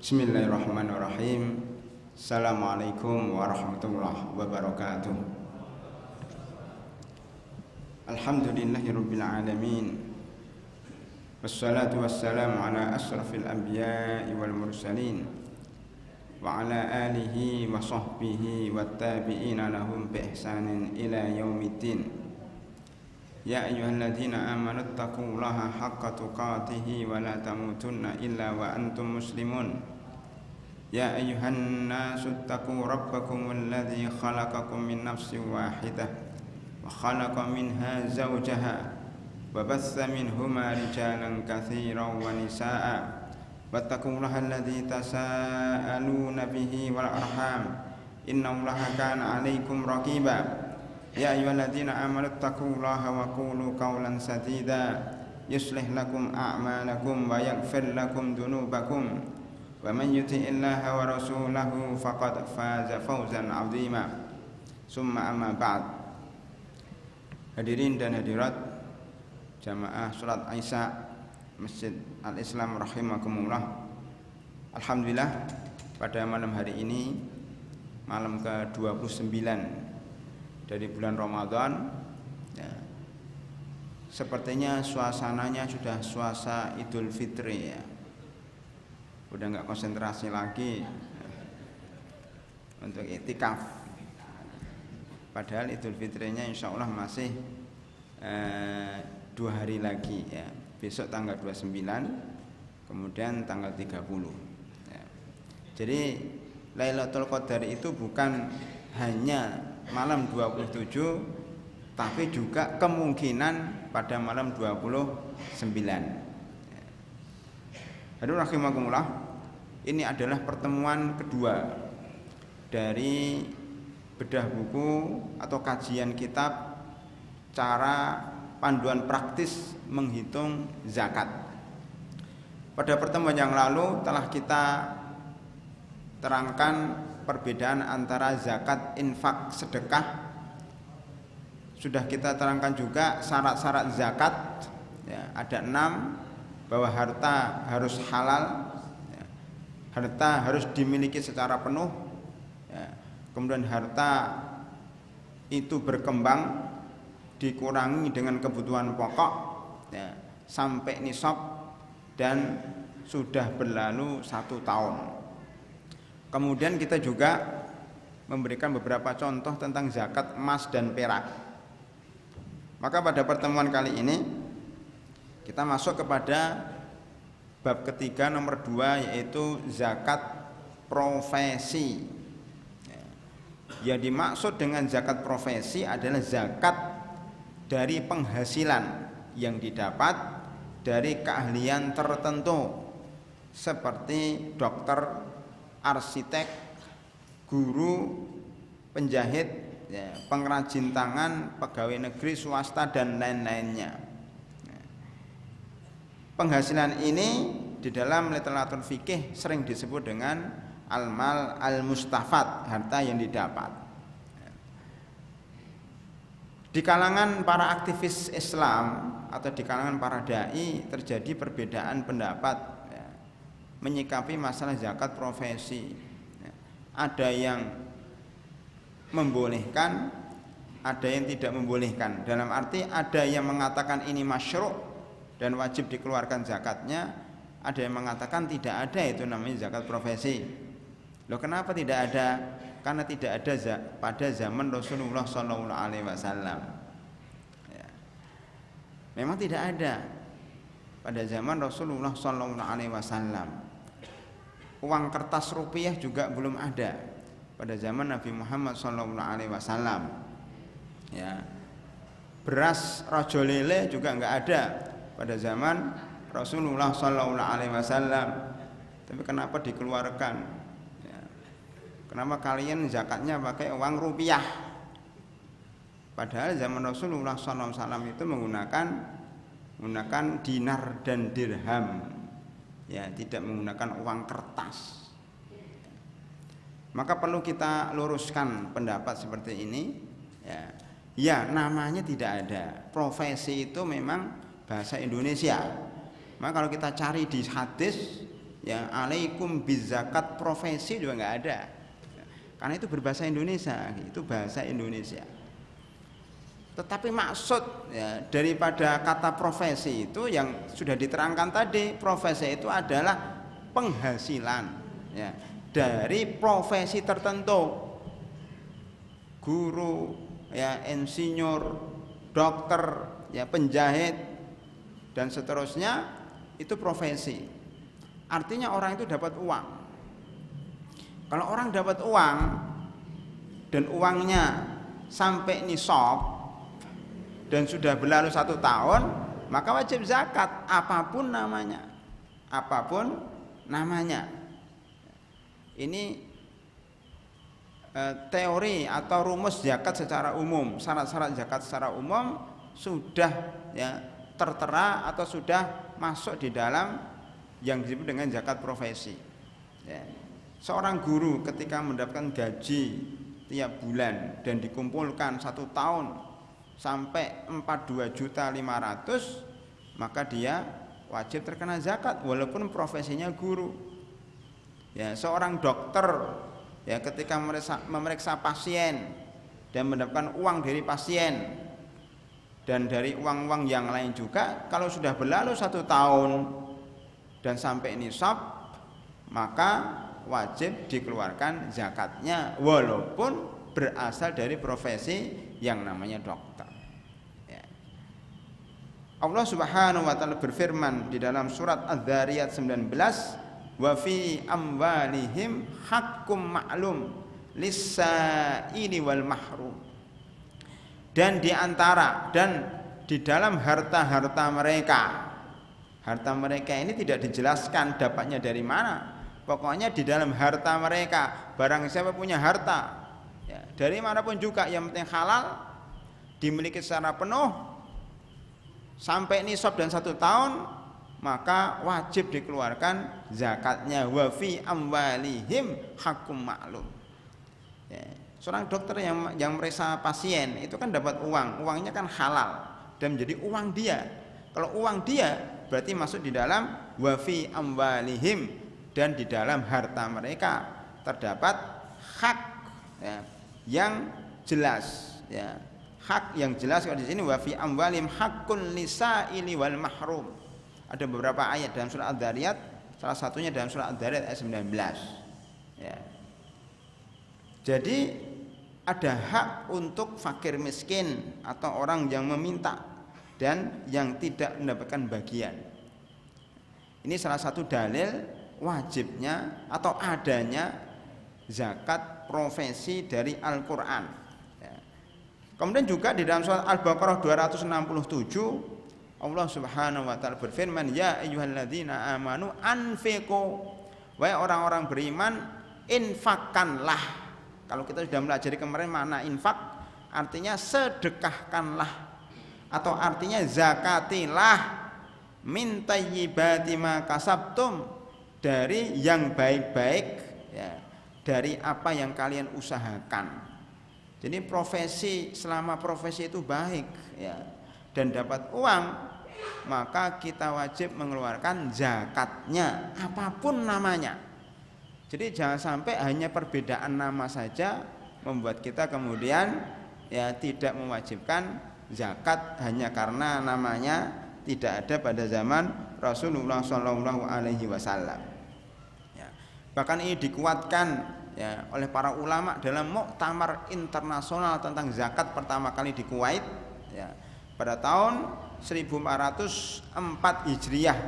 Bismillahirrahmanirrahim. Assalamualaikum warahmatullahi wabarakatuh. Alhamdulillahirabbil alamin. Wassalatu wassalamu ala asrafil anbiya'i wal mursalin wa ala alihi wa sahbihi wattabi'ina lahum bi ihsanin ila yaumiddin. Ya ayyuhalladzina amanu taqullaha haqqa tuqatih wa la tamutunna illa wa antum muslimun. Ya ayyuhan nasu taqu rabbakum alladzi khalaqakum min nafsin wahidah wa khalaqa minha zawjaha wa bassa minhuma rijalan katsiran wa nisaa'a wattaqullaha alladzi tasaaluna bihi wal arham innallaha kana 'alaikum raqiba. Ya ayyuhalladzina amanu taqullaha wa qulu qawlan sadida yuslih lakum a'malakum wa yaghfir lakum dhunubakum wa man yuti'illaha wa rasulahu faqad faza fawzan 'azima. Summa amma ba'd. Hadirin dan hadirat jamaah salat Isya Masjid Al-Islam rahimakumullah. Alhamdulillah pada malam hari ini, malam ke-29 dari bulan Ramadan ya, sepertinya suasananya sudah suasana Idul Fitri ya. Udah nggak konsentrasi lagi untuk iktikaf. Padahal Idul Fitrinya insya Allah masih 2 hari lagi ya. Besok tanggal 29, kemudian tanggal 30 ya. Jadi Lailatul Qadar itu bukan hanya malam 27, tapi juga kemungkinan pada malam 29. Hadirin rahimakumullah, ini adalah pertemuan kedua dari bedah buku atau kajian kitab cara panduan praktis menghitung zakat. Pada pertemuan yang lalu telah kita terangkan perbedaan antara zakat, infak, sedekah. Sudah kita terangkan juga syarat-syarat zakat ya, ada 6, bahwa harta harus halal ya, harta harus dimiliki secara penuh ya, kemudian harta itu berkembang dikurangi dengan kebutuhan pokok ya, sampai nisab dan sudah berlalu 1 tahun. Kemudian kita juga memberikan beberapa contoh tentang zakat emas dan perak. Maka pada pertemuan kali ini kita masuk kepada bab ketiga nomor 2, yaitu zakat profesi. Yang dimaksud dengan zakat profesi adalah zakat dari penghasilan yang didapat dari keahlian tertentu seperti dokter, arsitek, guru, penjahit, ya, pengrajin tangan, pegawai negeri, swasta dan lain-lainnya. Penghasilan ini di dalam literatur fikih sering disebut dengan al-mal al-mustafad, harta yang didapat. Di kalangan para aktivis Islam atau di kalangan para dai terjadi perbedaan pendapat menyikapi masalah zakat profesi. Ada yang membolehkan, ada yang tidak membolehkan. Dalam arti ada yang mengatakan ini masyru' dan wajib dikeluarkan zakatnya, ada yang mengatakan tidak ada itu namanya zakat profesi. Loh, kenapa tidak ada? Karena tidak ada pada zaman Rasulullah SAW. Ya. Memang tidak ada pada zaman Rasulullah SAW. Uang kertas rupiah juga belum ada pada zaman Nabi Muhammad SAW. Ya. Beras rojo lele juga enggak ada pada zaman Rasulullah SAW. Tapi kenapa dikeluarkan? Ya. Kenapa kalian zakatnya pakai uang rupiah? Padahal zaman Rasulullah SAW itu menggunakan dinar dan dirham. Ya, tidak menggunakan uang kertas. Maka perlu kita luruskan pendapat seperti ini. Ya, namanya tidak ada. Profesi itu memang bahasa Indonesia. Maka kalau kita cari di hadis ya alaikum bizakat profesi juga nggak ada. Karena itu berbahasa Indonesia, itu bahasa Indonesia. Tetapi maksud ya, daripada kata profesi itu yang sudah diterangkan tadi, profesi itu adalah penghasilan ya, dari profesi tertentu. Guru, ya, insinyur, dokter, ya, penjahit dan seterusnya itu profesi. Artinya orang itu dapat uang. Kalau orang dapat uang dan uangnya sampai nisab dan sudah berlalu 1 tahun, maka wajib zakat apapun namanya. Apapun namanya. Ini teori atau rumus zakat secara umum, syarat-syarat zakat secara umum sudah ya tertera atau sudah masuk di dalam yang disebut dengan zakat profesi. Ya. Seorang guru ketika mendapatkan gaji tiap bulan dan dikumpulkan 1 tahun sampai 42.500.000, maka dia wajib terkena zakat walaupun profesinya guru. Ya, seorang dokter ya ketika memeriksa pasien dan mendapatkan uang dari pasien dan dari uang-uang yang lain juga, kalau sudah berlalu 1 tahun dan sampai nisab, maka wajib dikeluarkan zakatnya walaupun berasal dari profesi yang namanya dokter. Ya. Allah Subhanahu wa taala berfirman di dalam surat Adz-Dzariyat 19, wa fi amwalihim hakkum ma'lum lis-sa'ili wal mahrum. Dan di antara dan di dalam harta-harta mereka, harta mereka ini tidak dijelaskan dapatnya dari mana. Pokoknya di dalam harta mereka, barang siapa punya harta ya, dari manapun juga yang penting halal, dimiliki secara penuh sampai nisab dan 1 tahun, maka wajib dikeluarkan zakatnya. Wa fi amwalihim hakkum ma'lum. Ya. Seorang dokter yang meriksa pasien itu kan dapat uang, uangnya kan halal dan menjadi uang dia. Kalau uang dia berarti masuk di dalam wa fi amwalihim, dan di dalam harta mereka terdapat hak ya, yang jelas ya. Hak yang jelas kalau di sini wa fi amwalihim haqqun lisa'ili wal mahrum. Ada beberapa ayat dalam surah Adz-Dzariyat, salah satunya dalam surah Adz-Dzariyat ayat 19 ya. Jadi ada hak untuk fakir miskin atau orang yang meminta dan yang tidak mendapatkan bagian. Ini salah satu dalil wajibnya atau adanya zakat profesi dari Al-Quran ya. Kemudian juga di dalam surat Al-Baqarah 267 Allah Subhanahu wa taala berfirman, ya ayyuhalladzina amanu anfiqu, wahai orang-orang beriman, infakkanlah. Kalau kita sudah pelajari kemarin makna infak, artinya sedekahkanlah atau artinya zakatilah min thayyibati ma kasabtum, dari yang baik-baik ya, dari apa yang kalian usahakan. Jadi profesi, selama profesi itu baik ya dan dapat uang, maka kita wajib mengeluarkan zakatnya apapun namanya. Jadi jangan sampai hanya perbedaan nama saja membuat kita kemudian ya tidak mewajibkan zakat hanya karena namanya tidak ada pada zaman Rasulullah Shallallahu Alaihi Wasallam. Ya. Bahkan ini dikuatkan ya oleh para ulama dalam muktamar internasional tentang zakat pertama kali di Kuwait ya, pada tahun 1404 Hijriah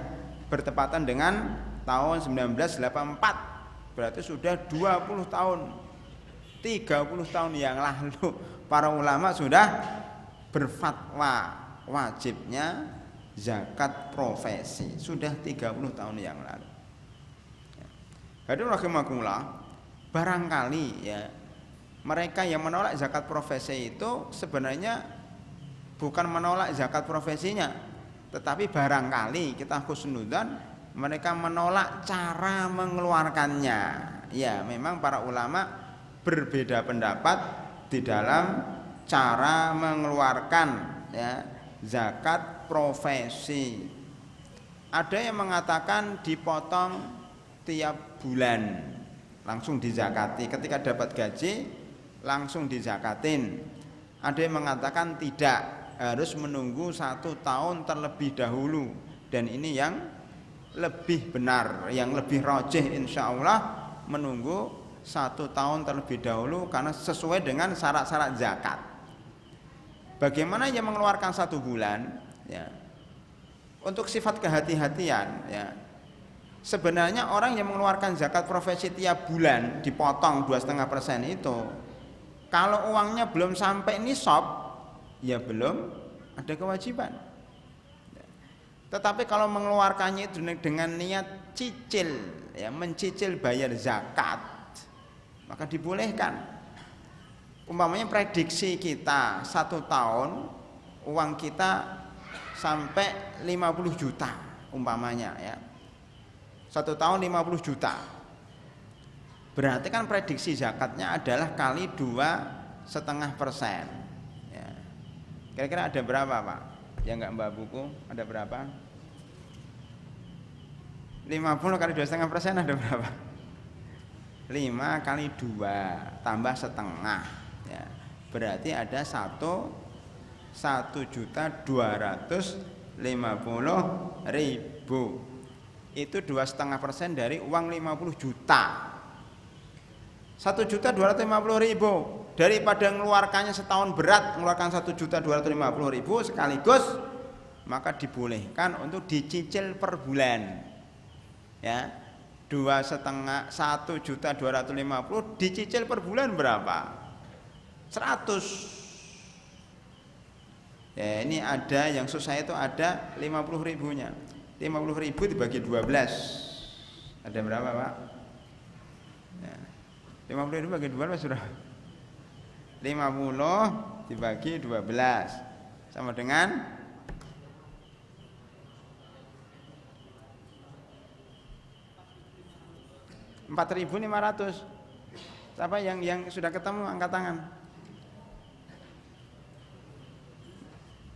bertepatan dengan tahun 1984. Berarti sudah 20 tahun 30 tahun yang lalu para ulama sudah berfatwa wajibnya zakat profesi, sudah 30 tahun yang lalu. Hadirin rahimakumullah, barangkali ya mereka yang menolak zakat profesi itu sebenarnya bukan menolak zakat profesinya, tetapi barangkali kita husnudzan mereka menolak cara mengeluarkannya. Ya, memang para ulama berbeda pendapat di dalam cara mengeluarkan ya, zakat profesi. Ada yang mengatakan dipotong tiap bulan langsung dizakati, ketika dapat gaji langsung dizakatin. Ada yang mengatakan tidak, harus menunggu 1 tahun terlebih dahulu, dan ini yang lebih benar, yang lebih rajih insya Allah menunggu 1 tahun terlebih dahulu karena sesuai dengan syarat-syarat zakat. Bagaimana yang mengeluarkan 1 bulan? Ya. Untuk sifat kehati-hatian, ya. Sebenarnya orang yang mengeluarkan zakat profesi tiap bulan dipotong 2,5% itu, kalau uangnya belum sampai nisab, ya belum ada kewajiban. Tetapi kalau mengeluarkannya itu dengan niat cicil, ya, mencicil bayar zakat, maka dibolehkan. Umpamanya prediksi kita 1 tahun uang kita sampai 50 juta umpamanya, ya. 1 tahun 50 juta. Berarti kan prediksi zakatnya adalah kali 2,5%. Ya. Kira-kira ada berapa, Pak? Ya enggak Mbak buku, ada berapa? 50 kali 2,5% ada berapa? 5 kali 2 tambah setengah, ya. Berarti ada 1.250.000. Itu 2,5% dari uang 50 juta. 1.250.000. Daripada mengeluarkannya setahun berat, mengeluarkan 1.250.000 sekaligus, maka dibolehkan untuk dicicil per bulan. Ya, 1.250.000 dicicil per bulan berapa? 100. Ya, ini ada yang susah itu ada 50.000-nya. 50.000 dibagi 12. Ada berapa, Pak? Ya. 50.000 bagi 12 sudah 50 dibagi 12 sama dengan 4.500. Siapa yang sudah ketemu angkat tangan?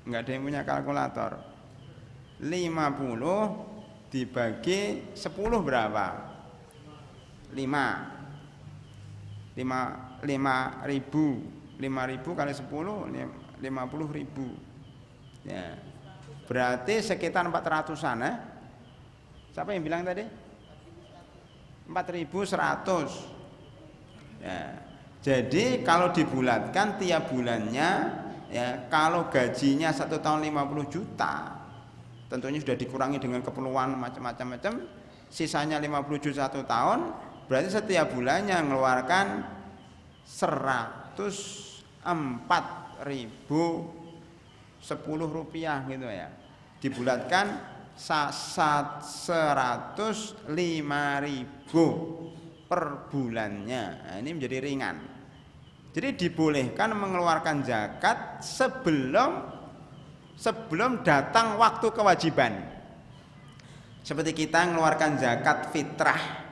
Enggak ada yang punya kalkulator. 50 dibagi 10 berapa? 5 ribu. 5.000 kali 10 50.000. Ya. Berarti sekitar 400-an, ya? Siapa yang bilang tadi? 4.100. Ya. Jadi kalau dibulatkan tiap bulannya, ya, kalau gajinya 1 tahun 50 juta, tentunya sudah dikurangi dengan keperluan macam-macam, sisanya 50 juta 1 tahun, berarti setiap bulannya mengeluarkan 104.010 rupiah gitu ya. Dibulatkan 105.000 per bulannya. Nah, ini menjadi ringan. Jadi dibolehkan mengeluarkan zakat sebelum datang waktu kewajiban. Seperti kita mengeluarkan zakat fitrah,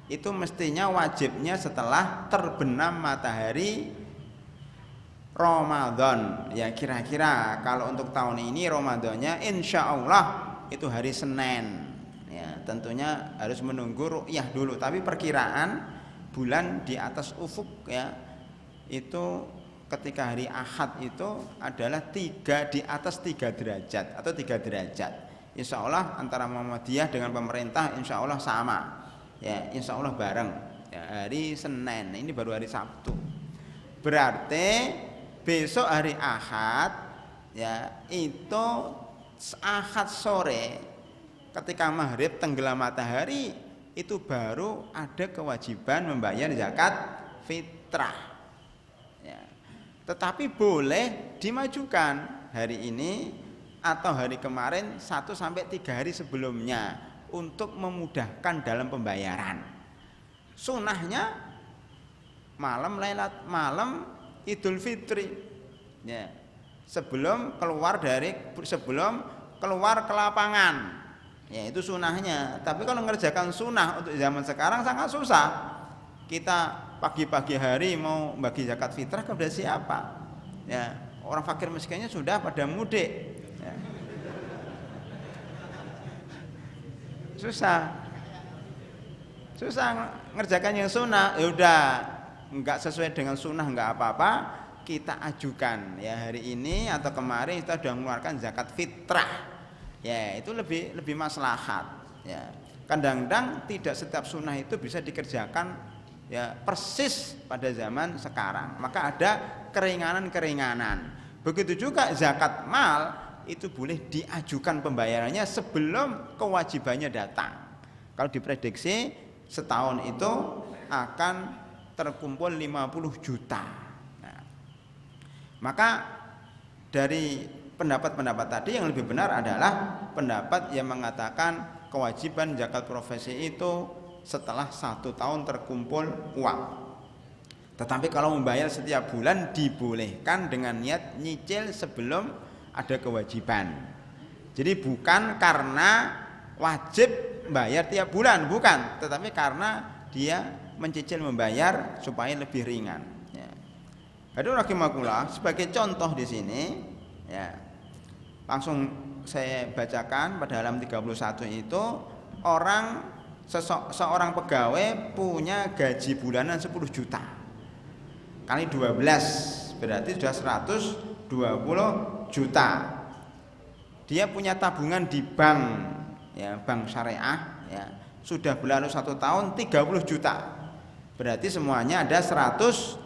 itu mestinya wajibnya setelah terbenam matahari Ramadan. Ya, kira-kira kalau untuk tahun ini Ramadannya insya Allah itu hari Senin. Ya, tentunya harus menunggu ru'yah dulu, tapi perkiraan bulan di atas ufuk, ya, itu ketika hari Ahad itu adalah di atas 3 derajat atau 3 derajat. Insya Allah antara Muhammadiyah dengan pemerintah insya Allah sama, ya, insya Allah bareng, ya, hari Senin. Ini baru hari Sabtu. Berarti besok hari Ahad, ya, itu Ahad sore ketika maghrib tenggelam matahari itu baru ada kewajiban membayar zakat fitrah. Tetapi boleh dimajukan hari ini atau hari kemarin 1 sampai 3 hari sebelumnya untuk memudahkan dalam pembayaran. Sunahnya malam Idul Fitri, ya, sebelum keluar ke lapangan, ya, itu sunahnya. Tapi kalau mengerjakan sunah untuk zaman sekarang sangat susah. Kita pagi-pagi hari mau bagi zakat fitrah kepada siapa? Ya, orang fakir miskinnya sudah pada mudik. Ya. Susah. susah ngerjakan yang sunnah, ya udah enggak sesuai dengan sunnah enggak apa-apa, kita ajukan ya hari ini atau kemarin kita sudah mengeluarkan zakat fitrah. Ya, itu lebih maslahat ya. Kadang-kadang tidak setiap sunnah itu bisa dikerjakan ya persis pada zaman sekarang. Maka ada keringanan-keringanan. Begitu juga zakat mal itu boleh diajukan pembayarannya sebelum kewajibannya datang. Kalau diprediksi setahun itu akan terkumpul 50 juta. Nah, maka dari pendapat-pendapat tadi yang lebih benar adalah pendapat yang mengatakan kewajiban zakat profesi itu setelah 1 tahun terkumpul uang. Tetapi kalau membayar setiap bulan dibolehkan dengan niat nyicil sebelum ada kewajiban. Jadi bukan karena wajib bayar tiap bulan, bukan, tetapi karena dia mencicil membayar supaya lebih ringan. Ya. Hadirin rahimakumullah, sebagai contoh di sini, ya, langsung saya bacakan pada halaman 31 itu seorang pegawai punya gaji bulanan 10 juta kali 12 berarti sudah 120 juta. Dia punya tabungan di bank ya, bank syariah ya, sudah berlalu 1 tahun 30 juta. Berarti semuanya ada 150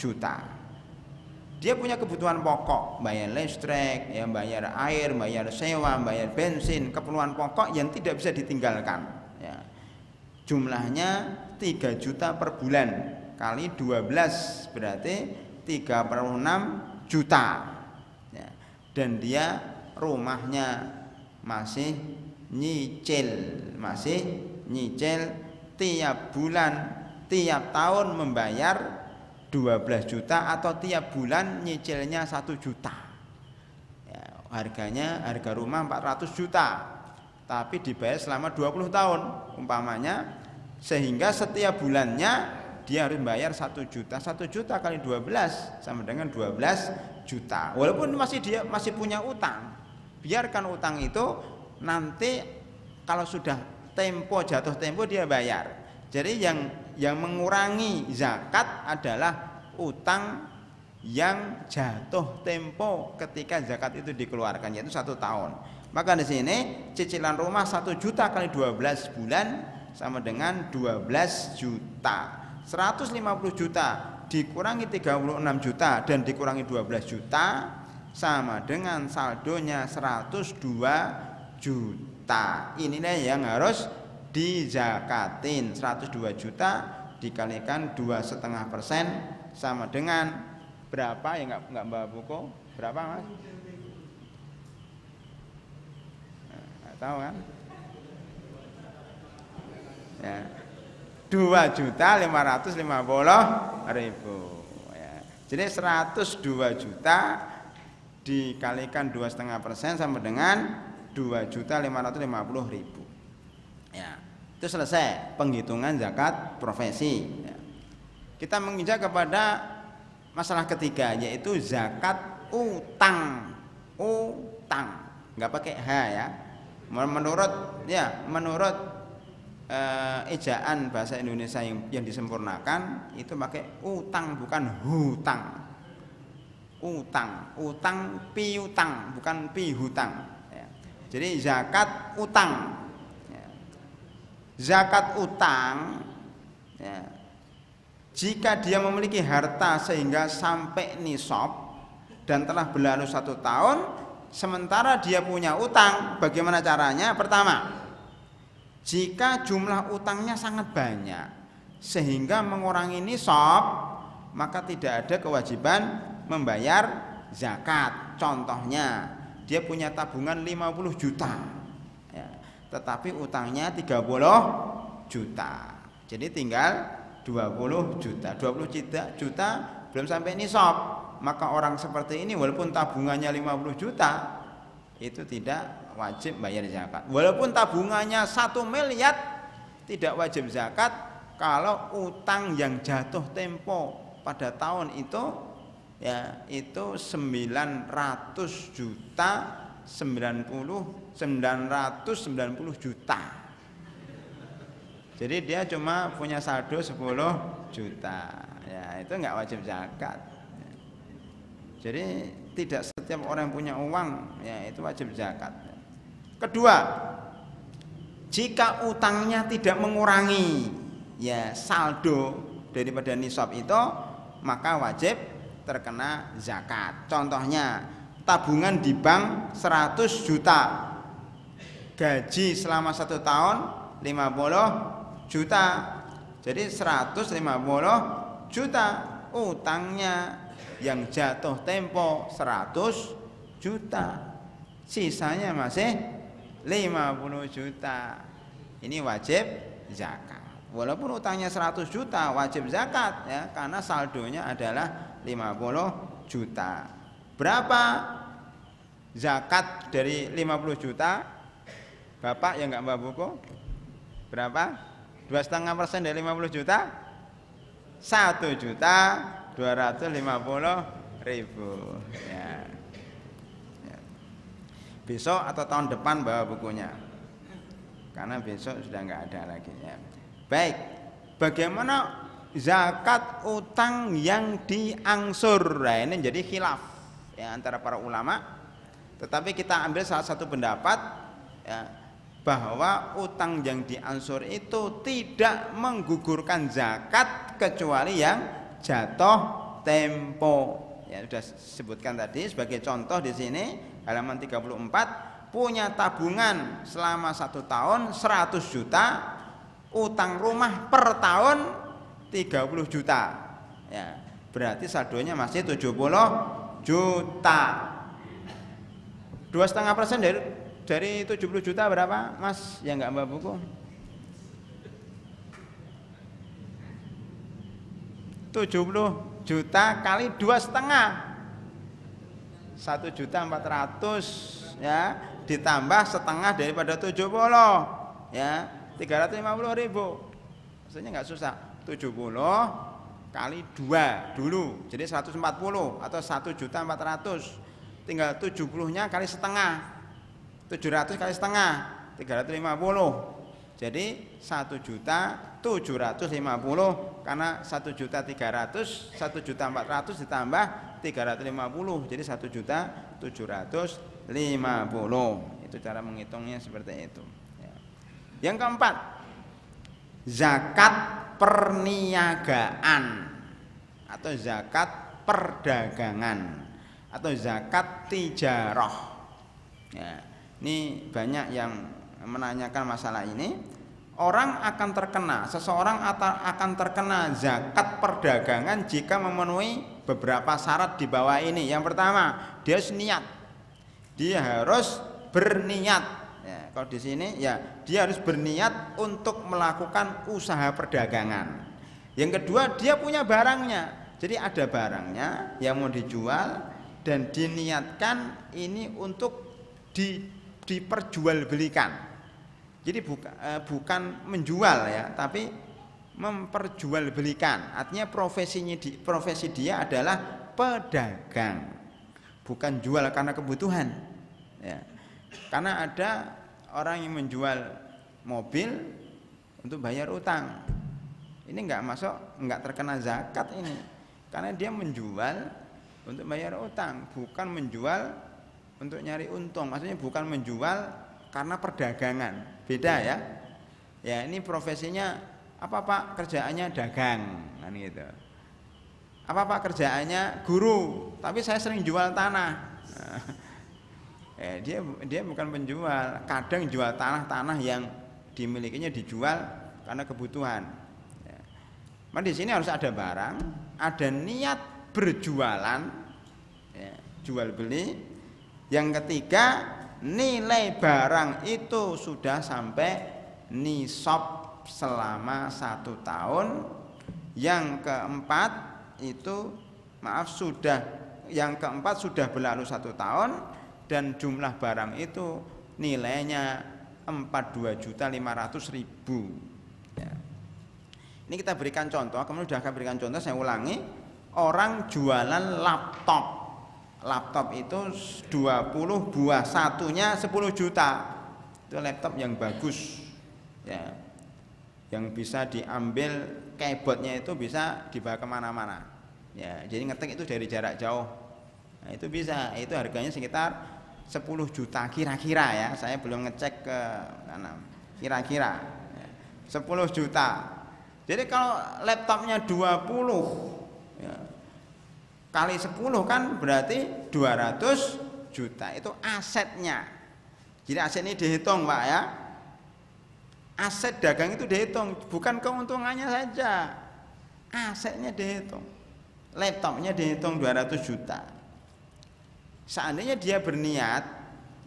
juta. Dia punya kebutuhan pokok, bayar listrik, ya, bayar air, bayar sewa, bayar bensin, keperluan pokok yang tidak bisa ditinggalkan. Ya. Jumlahnya 3 juta per bulan kali 12 berarti 36 juta. Ya. Dan dia rumahnya masih nyicil tiap bulan, tiap tahun membayar 12 juta atau tiap bulan nyicilnya 1 juta. Ya, harga rumah 400 juta. Tapi dibayar selama 20 tahun umpamanya, sehingga setiap bulannya dia harus bayar 1 juta. 1 juta kali 12 sama dengan 12 juta. Walaupun dia masih punya utang. Biarkan utang itu nanti kalau sudah jatuh tempo dia bayar. Jadi yang mengurangi zakat adalah utang yang jatuh tempo ketika zakat itu dikeluarkan, yaitu 1 tahun. Maka di sini cicilan rumah 1 juta kali 12 bulan sama dengan 12 juta. 150 juta dikurangi 36 juta dan dikurangi 12 juta sama dengan saldonya 102 juta. Inilah yang harus dizakatin. 102 juta dikalikan 2,5% sama dengan berapa ya, nggak bawa buku berapa mas? Nggak tahu kan? Ya, 2.550.000 ya. Jadi 102 juta dikalikan 2,5% sama dengan 2.550.000. Ya, itu selesai penghitungan zakat profesi. Ya. Kita menginjak kepada masalah ketiga, yaitu zakat utang. Nggak pakai h ya. Menurut ejaan bahasa Indonesia yang disempurnakan itu pakai utang, bukan hutang. Utang piutang, bukan pihutang. Ya. Jadi zakat utang. Ya. Zakat utang, ya, jika dia memiliki harta sehingga sampai nisab dan telah berlalu 1 tahun, sementara dia punya utang, bagaimana caranya? Pertama, jika jumlah utangnya sangat banyak sehingga mengurangi nisab, maka tidak ada kewajiban membayar zakat. Contohnya, dia punya tabungan 50 juta ya, tetapi utangnya 30 juta. Jadi tinggal 20 juta. 20 juta belum sampai nisab. Maka orang seperti ini walaupun tabungannya 50 juta itu tidak wajib bayar zakat. Walaupun tabungannya 1 miliar tidak wajib zakat kalau utang yang jatuh tempo pada tahun itu ya itu 990 juta. Jadi dia cuma punya saldo 10 juta. Ya, itu enggak wajib zakat. Jadi tidak setiap orang yang punya uang ya itu wajib zakat. Kedua, jika utangnya tidak mengurangi ya saldo daripada nisab itu, maka wajib terkena zakat. Contohnya, tabungan di bank 100 juta, gaji selama 1 tahun 50 juta, jadi 150 juta utangnya, yang jatuh tempo 100 juta, sisanya masih 50 juta. Ini wajib zakat. Walaupun utangnya 100 juta wajib zakat ya, karena saldonya adalah 50 juta. Berapa zakat dari 50 juta? Bapak yang enggak bawa buku? Berapa? 2,5% dari 50 juta? 1.250.000 ya. Ya. Besok atau tahun depan bawa bukunya, karena besok sudah enggak ada lagi ya. Baik, bagaimana zakat utang yang diangsur? Nah, ini jadi khilaf ya antara para ulama. Tetapi kita ambil salah satu pendapat ya, bahwa utang yang diangsur itu tidak menggugurkan zakat kecuali yang jatuh tempo. Ya sudah sebutkan tadi sebagai contoh di sini halaman 34, punya tabungan selama 1 tahun 100 juta, utang rumah per tahun 30 juta. Ya, berarti saldonya masih 70 juta. 2,5% dari 70 juta berapa, Mas? Yang enggak bawa buku? 70 juta kali 2,5, 1.400.000 ya, ditambah setengah daripada 70 ya, 350.000. Maksudnya enggak susah. 70 kali 2 dulu, jadi 140 atau 1.400.000. Tinggal 70-nya kali setengah, 700 kali setengah, 350. Jadi 1.750.000, karena 1.300.000, 1.400.000 ditambah 350, jadi 1.750.000. Itu cara menghitungnya seperti itu. Yang keempat, zakat perniagaan atau zakat perdagangan atau zakat tijarah. Ya, ini banyak yang menanyakan masalah ini. Orang akan terkena, seseorang akan terkena zakat perdagangan jika memenuhi beberapa syarat di bawah ini. Yang pertama, dia harus niat. Dia harus berniat. Ya, kalau di sini ya dia harus berniat untuk melakukan usaha perdagangan. Yang kedua, dia punya barangnya. Jadi ada barangnya yang mau dijual dan diniatkan ini untuk diperjualbelikan. Jadi bukan menjual ya, tapi memperjualbelikan. Artinya profesi dia adalah pedagang, bukan jual karena kebutuhan. Ya. Karena ada orang yang menjual mobil untuk bayar utang. Ini enggak terkena zakat ini, karena dia menjual untuk bayar utang, bukan menjual untuk nyari untung. Maksudnya bukan menjual karena perdagangan. Beda ya. Ya, ini profesinya apa Pak? Kerjaannya dagang, kan gitu. Apa Pak? Kerjaannya guru, tapi saya sering jual tanah. Dia bukan penjual, kadang jual tanah yang dimilikinya dijual karena kebutuhan. Ya. Nah, di sini harus ada barang, ada niat berjualan, ya, jual beli. Yang ketiga, nilai barang itu sudah sampai nisab selama 1 tahun. Yang keempat sudah berlalu 1 tahun dan jumlah barang itu nilainya 42.500.000. Ya. Ini kita berikan contoh, kemudian sudah akan berikan contoh, saya ulangi. Orang jualan laptop. Laptop itu 20 buah, satunya 10 juta. Itu laptop yang bagus. Ya. yang bisa diambil keyboardnya itu bisa dibawa kemana-mana. Ya, jadi ngetik itu dari jarak jauh. Nah, itu bisa, itu harganya sekitar 10 juta kira-kira ya. Saya belum ngecek ke mana. Kira-kira 10 juta. Jadi kalau laptopnya 20 ya, kali 10 kan berarti 200 juta. Itu asetnya. Jadi aset ini dihitung Pak ya. Aset dagang itu dihitung, bukan keuntungannya saja. Asetnya dihitung. Laptopnya dihitung 200 juta. Seandainya dia berniat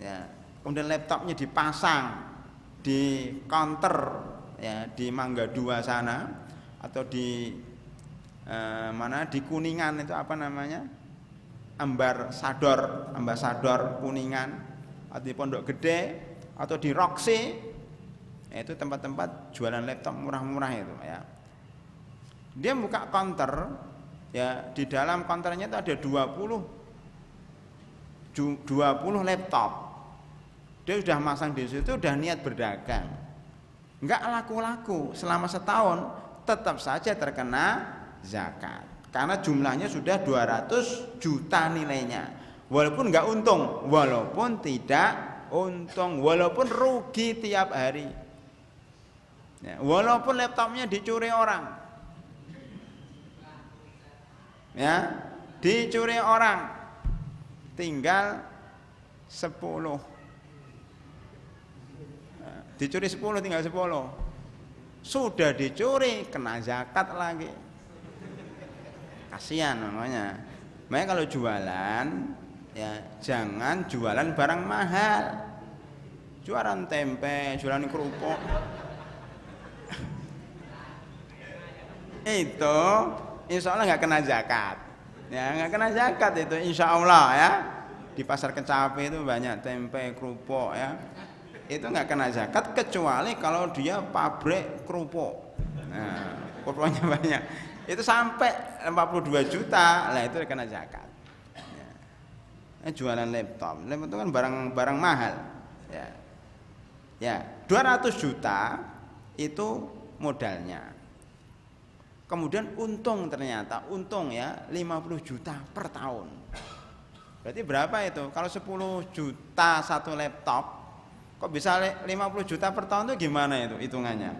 ya, kemudian laptopnya dipasang di counter ya, di Mangga 2 sana atau di mana di Kuningan itu apa namanya? Ambasador Kuningan atau di Pondok Gede atau di Roxy. Ya, itu tempat-tempat jualan laptop murah-murah itu ya. Dia buka counter ya, di dalam counternya itu ada 20 laptop. Dia sudah masang di situ, sudah niat berdagang. Enggak laku-laku selama setahun, tetap saja terkena zakat. Karena jumlahnya sudah 200 juta nilainya. Walaupun enggak untung, walaupun tidak untung, walaupun rugi tiap hari. Ya, walaupun laptopnya dicuri orang. Ya, dicuri orang. Tinggal 10. Dicuri 10 tinggal 10. Sudah dicuri kena zakat lagi. Kasihan namanya. Makanya kalau jualan ya jangan jualan barang mahal. Jualan tempe, jualan kerupuk. Itu insya Allah nggak kena zakat. Ya nggak kena zakat itu insya Allah ya. Di pasar Kecapi itu banyak tempe, kerupuk ya. Itu nggak kena zakat kecuali kalau dia pabrik kerupuk. Nah, kerupuknya banyak. Itu sampai 42 juta, lah itu kena zakat. Ya. Jualan laptop itu kan barang mahal. Ya. Ya, 200 juta itu modalnya. Kemudian untung ternyata, untung ya 50 juta per tahun. Berarti berapa itu? Kalau 10 juta satu laptop, kok bisa 50 juta per tahun itu gimana itu hitungannya?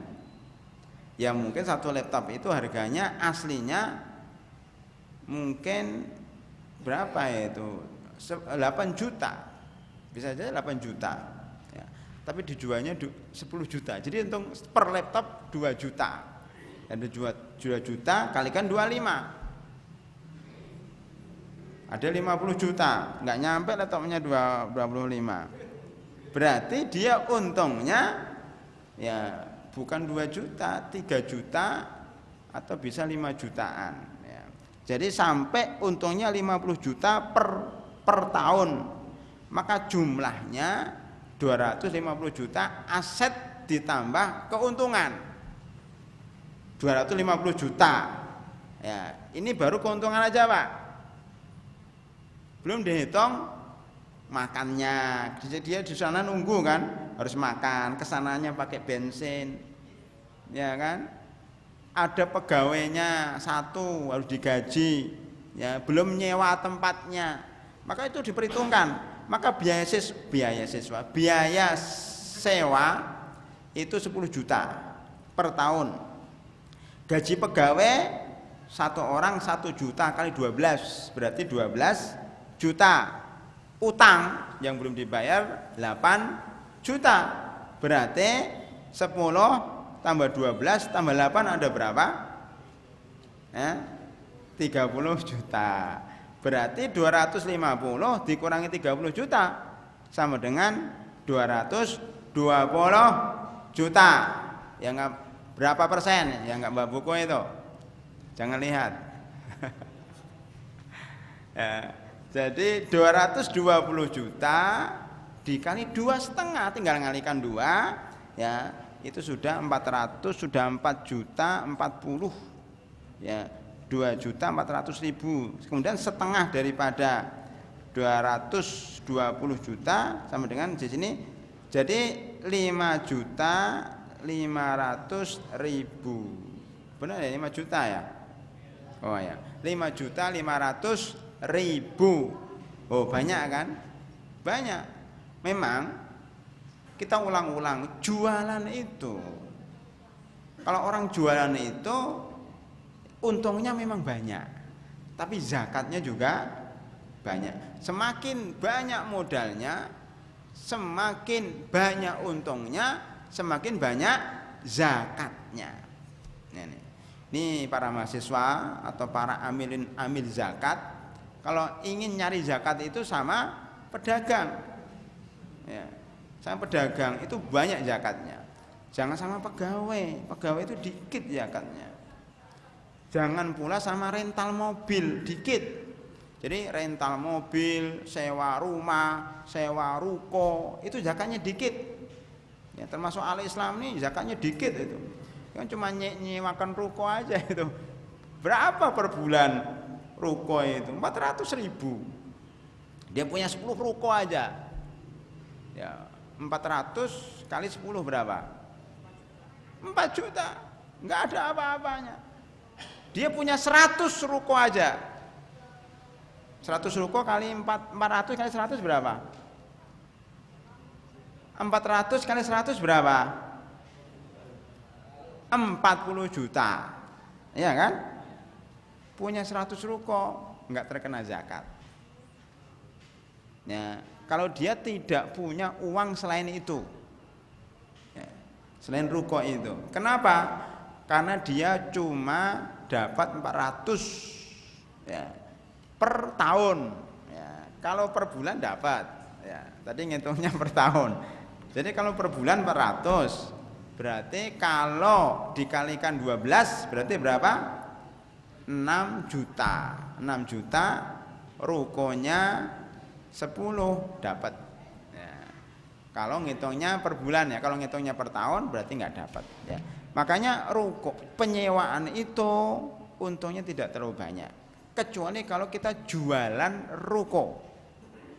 Ya mungkin satu laptop itu harganya aslinya mungkin berapa itu? 8 juta. Bisa aja 8 juta. Ya. Tapi dijualnya 10 juta. Jadi untung per laptop 2 juta. Dan 2 juta kalikan 25. Ada 50 juta, nggak nyampe laptopnya 25. Berarti dia untungnya ya bukan 2 juta, 3 juta atau bisa 5 jutaan ya. Jadi sampai untungnya 50 juta per tahun. Maka jumlahnya 250 juta aset ditambah keuntungan 250 juta. Ya, ini baru keuntungan aja, Pak. Belum dihitung makannya. Dia di sana nunggu kan, harus makan, kesananya pakai bensin. Ya kan? Ada pegawainya 1 harus digaji. Ya, belum nyewa tempatnya. Maka itu diperhitungkan. Maka biaya sewa itu 10 juta per tahun. Gaji pegawai 1 orang 1 juta kali 12 berarti 12 juta. Utang yang belum dibayar 8 juta. Berarti 10 tambah 12 tambah 8 ada berapa? 30 juta. Berarti 250 dikurangi 30 juta sama dengan 220 juta. Ya enggak. Berapa persen? Ya enggak Mbak buku itu. Jangan lihat. Ya, jadi 220 juta dikali 2,5 tinggal ngalikan 2 ya, itu sudah 400, sudah 4 juta 40 ya, 2.400.000. Kemudian setengah daripada 220 juta sama dengan di sini jadi 5 juta 500.000. Benar ya, 5 juta ya? Oh ya, 5.500.000. Oh banyak kan? Banyak. Memang kita ulang-ulang jualan itu. Kalau orang jualan itu untungnya memang banyak, tapi zakatnya juga banyak. Semakin banyak modalnya, semakin banyak untungnya, semakin banyak zakatnya. Ini para mahasiswa atau para amil zakat, kalau ingin nyari zakat itu sama pedagang. Ya, sama pedagang itu banyak zakatnya. Jangan sama pegawai itu dikit zakatnya. Jangan pula sama rental mobil, dikit. Jadi rental mobil, sewa rumah, sewa ruko, itu zakatnya dikit. Ya, termasuk ahli Islam nih zakatnya dikit itu. Kan cuma nyewakan ruko aja itu. Berapa per bulan ruko itu? 400.000. Dia punya 10 ruko aja. Ya, 400 kali 10 berapa? 4 juta. Enggak ada apa-apanya. Dia punya 100 ruko aja. 100 ruko kali 400 kali 100 berapa? 400 kali 100 berapa? 40 juta. Iya kan? Punya 100 ruko, enggak terkena zakat. Ya, kalau dia tidak punya uang selain itu, ya, selain ruko itu. Kenapa? Karena dia cuma dapat 400 ya, per tahun. Ya, kalau per bulan dapat. Ya, tadi ngitungnya per tahun. Jadi kalau per bulan 400, berarti kalau dikalikan 12 berarti berapa? 6 juta. 6 juta rukonya 10 dapat. Ya. Kalau ngitungnya per bulan ya, kalau ngitungnya per tahun berarti nggak dapat. Ya. Makanya ruko penyewaan itu untungnya tidak terlalu banyak. Kecuali kalau kita jualan ruko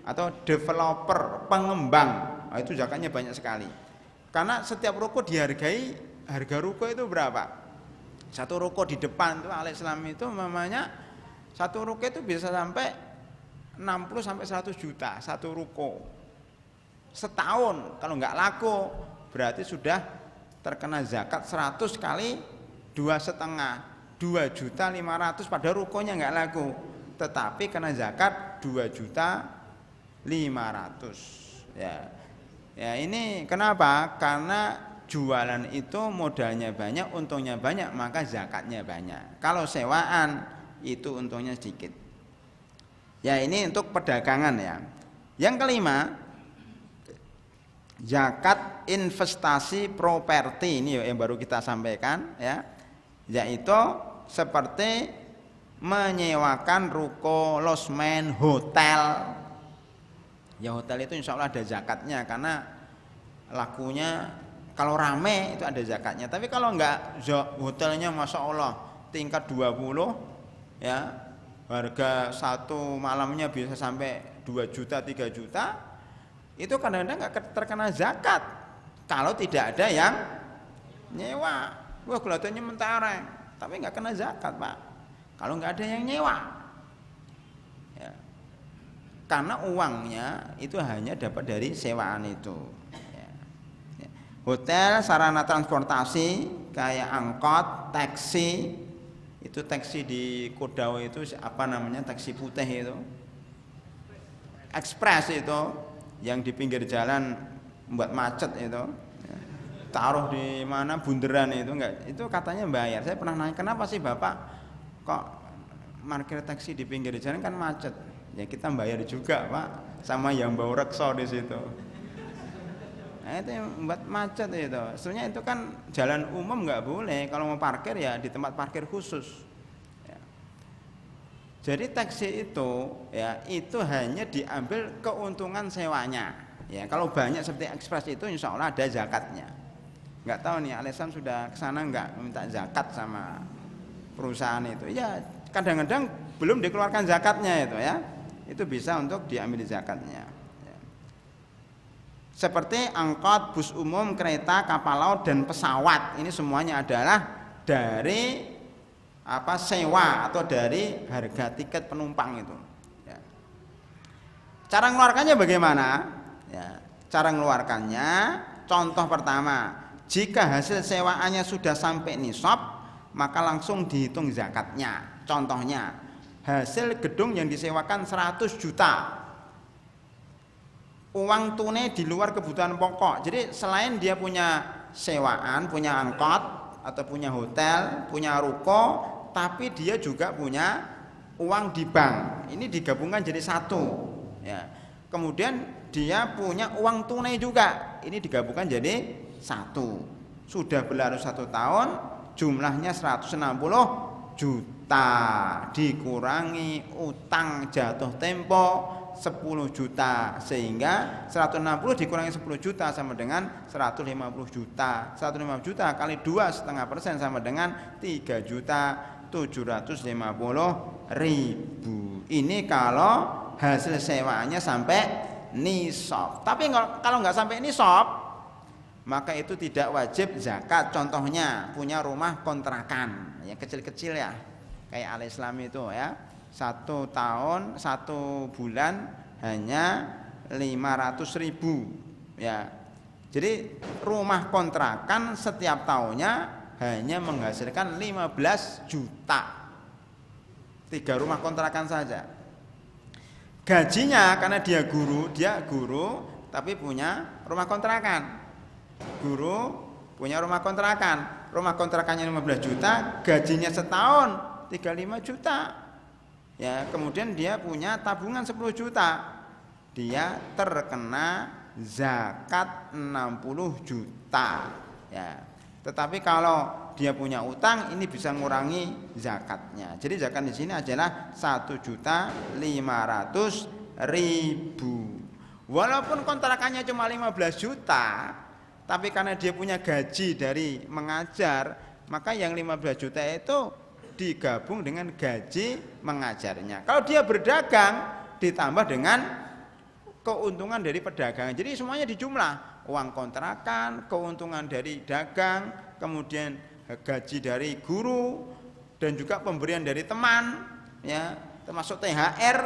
atau developer, pengembang, nah, itu zakatnya banyak sekali. Karena setiap ruko dihargai, harga ruko itu berapa? Satu ruko di depan itu ahli Islam itu namanya satu ruko itu bisa sampai 60 sampai 100 juta satu ruko setahun. Kalau nggak laku berarti sudah terkena zakat 100 kali 2,5, 2.500.000 pada rukonya nggak laku, tetapi kena zakat 2.500.000. Ya, ya ini kenapa? Karena jualan itu modalnya banyak, untungnya banyak, maka zakatnya banyak. Kalau sewaan itu untungnya sedikit. Ya ini untuk perdagangan ya. Yang kelima, zakat investasi properti, ini yang baru kita sampaikan ya, yaitu seperti menyewakan ruko, losmen, hotel. Ya hotel itu insya Allah ada zakatnya karena lakunya kalau rame itu ada zakatnya. Tapi kalau enggak, hotelnya masya Allah tingkat 20 ya, harga satu malamnya bisa sampai 2 juta, 3 juta, itu kadang-kadang nggak terkena zakat kalau tidak ada yang nyewa. Wah kelihatannya mentereng, tapi nggak kena zakat Pak kalau nggak ada yang nyewa ya. Karena uangnya itu hanya dapat dari sewaan itu ya. Ya. Hotel, sarana transportasi kayak angkot, taksi. Itu taksi di Kodau itu apa namanya, taksi putih itu, ekspres itu yang di pinggir jalan buat macet itu, taruh di mana bunderan itu enggak, itu katanya bayar. Saya pernah nanya, kenapa sih Bapak kok parkir taksi di pinggir jalan kan macet? Ya kita bayar juga Pak, sama yang bau rekso di situ. Nah itu yang membuat macet itu. Sebenarnya itu kan jalan umum nggak boleh. Kalau mau parkir ya di tempat parkir khusus. Ya. Jadi taksi itu ya itu hanya diambil keuntungan sewanya. Ya kalau banyak seperti ekspres itu insya Allah ada zakatnya. Nggak tahu nih Alisan sudah kesana nggak minta zakat sama perusahaan itu. Ya kadang-kadang belum dikeluarkan zakatnya itu ya. Itu bisa untuk diambil zakatnya. Seperti angkot, bus umum, kereta, kapal laut dan pesawat. Ini semuanya adalah dari sewa atau dari harga tiket penumpang itu. Ya. Cara mengeluarkannya bagaimana? Ya. Cara mengeluarkannya, contoh pertama, jika hasil sewaannya sudah sampai nisab, maka langsung dihitung zakatnya. Contohnya, hasil gedung yang disewakan 100 juta. Uang tunai di luar kebutuhan pokok. Jadi selain dia punya sewaan, punya angkot atau punya hotel, punya ruko, tapi dia juga punya uang di bank. Ini digabungkan jadi satu. Ya. Kemudian dia punya uang tunai juga. Ini digabungkan jadi satu. Sudah berlalu 1 tahun, jumlahnya 160 juta. Dikurangi utang jatuh tempo 10 juta, sehingga 160 dikurangi 10 juta sama dengan 150 juta. 150 juta kali 2,5% sama dengan 3.750.000. Ini kalau hasil sewaannya sampai nisab. Tapi kalau nggak sampai nisab, maka itu tidak wajib zakat. Contohnya punya rumah kontrakan yang kecil-kecil ya, kayak Al-Islam itu ya, 1 tahun 1 bulan hanya 500.000 ya. Jadi rumah kontrakan setiap tahunnya hanya menghasilkan 15 juta. 3 rumah kontrakan saja. Gajinya karena dia guru tapi punya rumah kontrakan. Guru punya rumah kontrakan. Rumah kontrakannya 15 juta, gajinya setahun 35 juta. Ya, kemudian dia punya tabungan 10 juta. Dia terkena zakat 60 juta. Ya. Tetapi kalau dia punya utang, ini bisa mengurangi zakatnya. Jadi zakat di sini adalah 1.500.000. Walaupun kontrakannya cuma 15 juta, tapi karena dia punya gaji dari mengajar, maka yang 15 juta itu digabung dengan gaji mengajarnya. Kalau dia berdagang, ditambah dengan keuntungan dari perdagangan. Jadi semuanya dijumlah, uang kontrakan, keuntungan dari dagang, kemudian gaji dari guru, dan juga pemberian dari teman, ya, termasuk THR,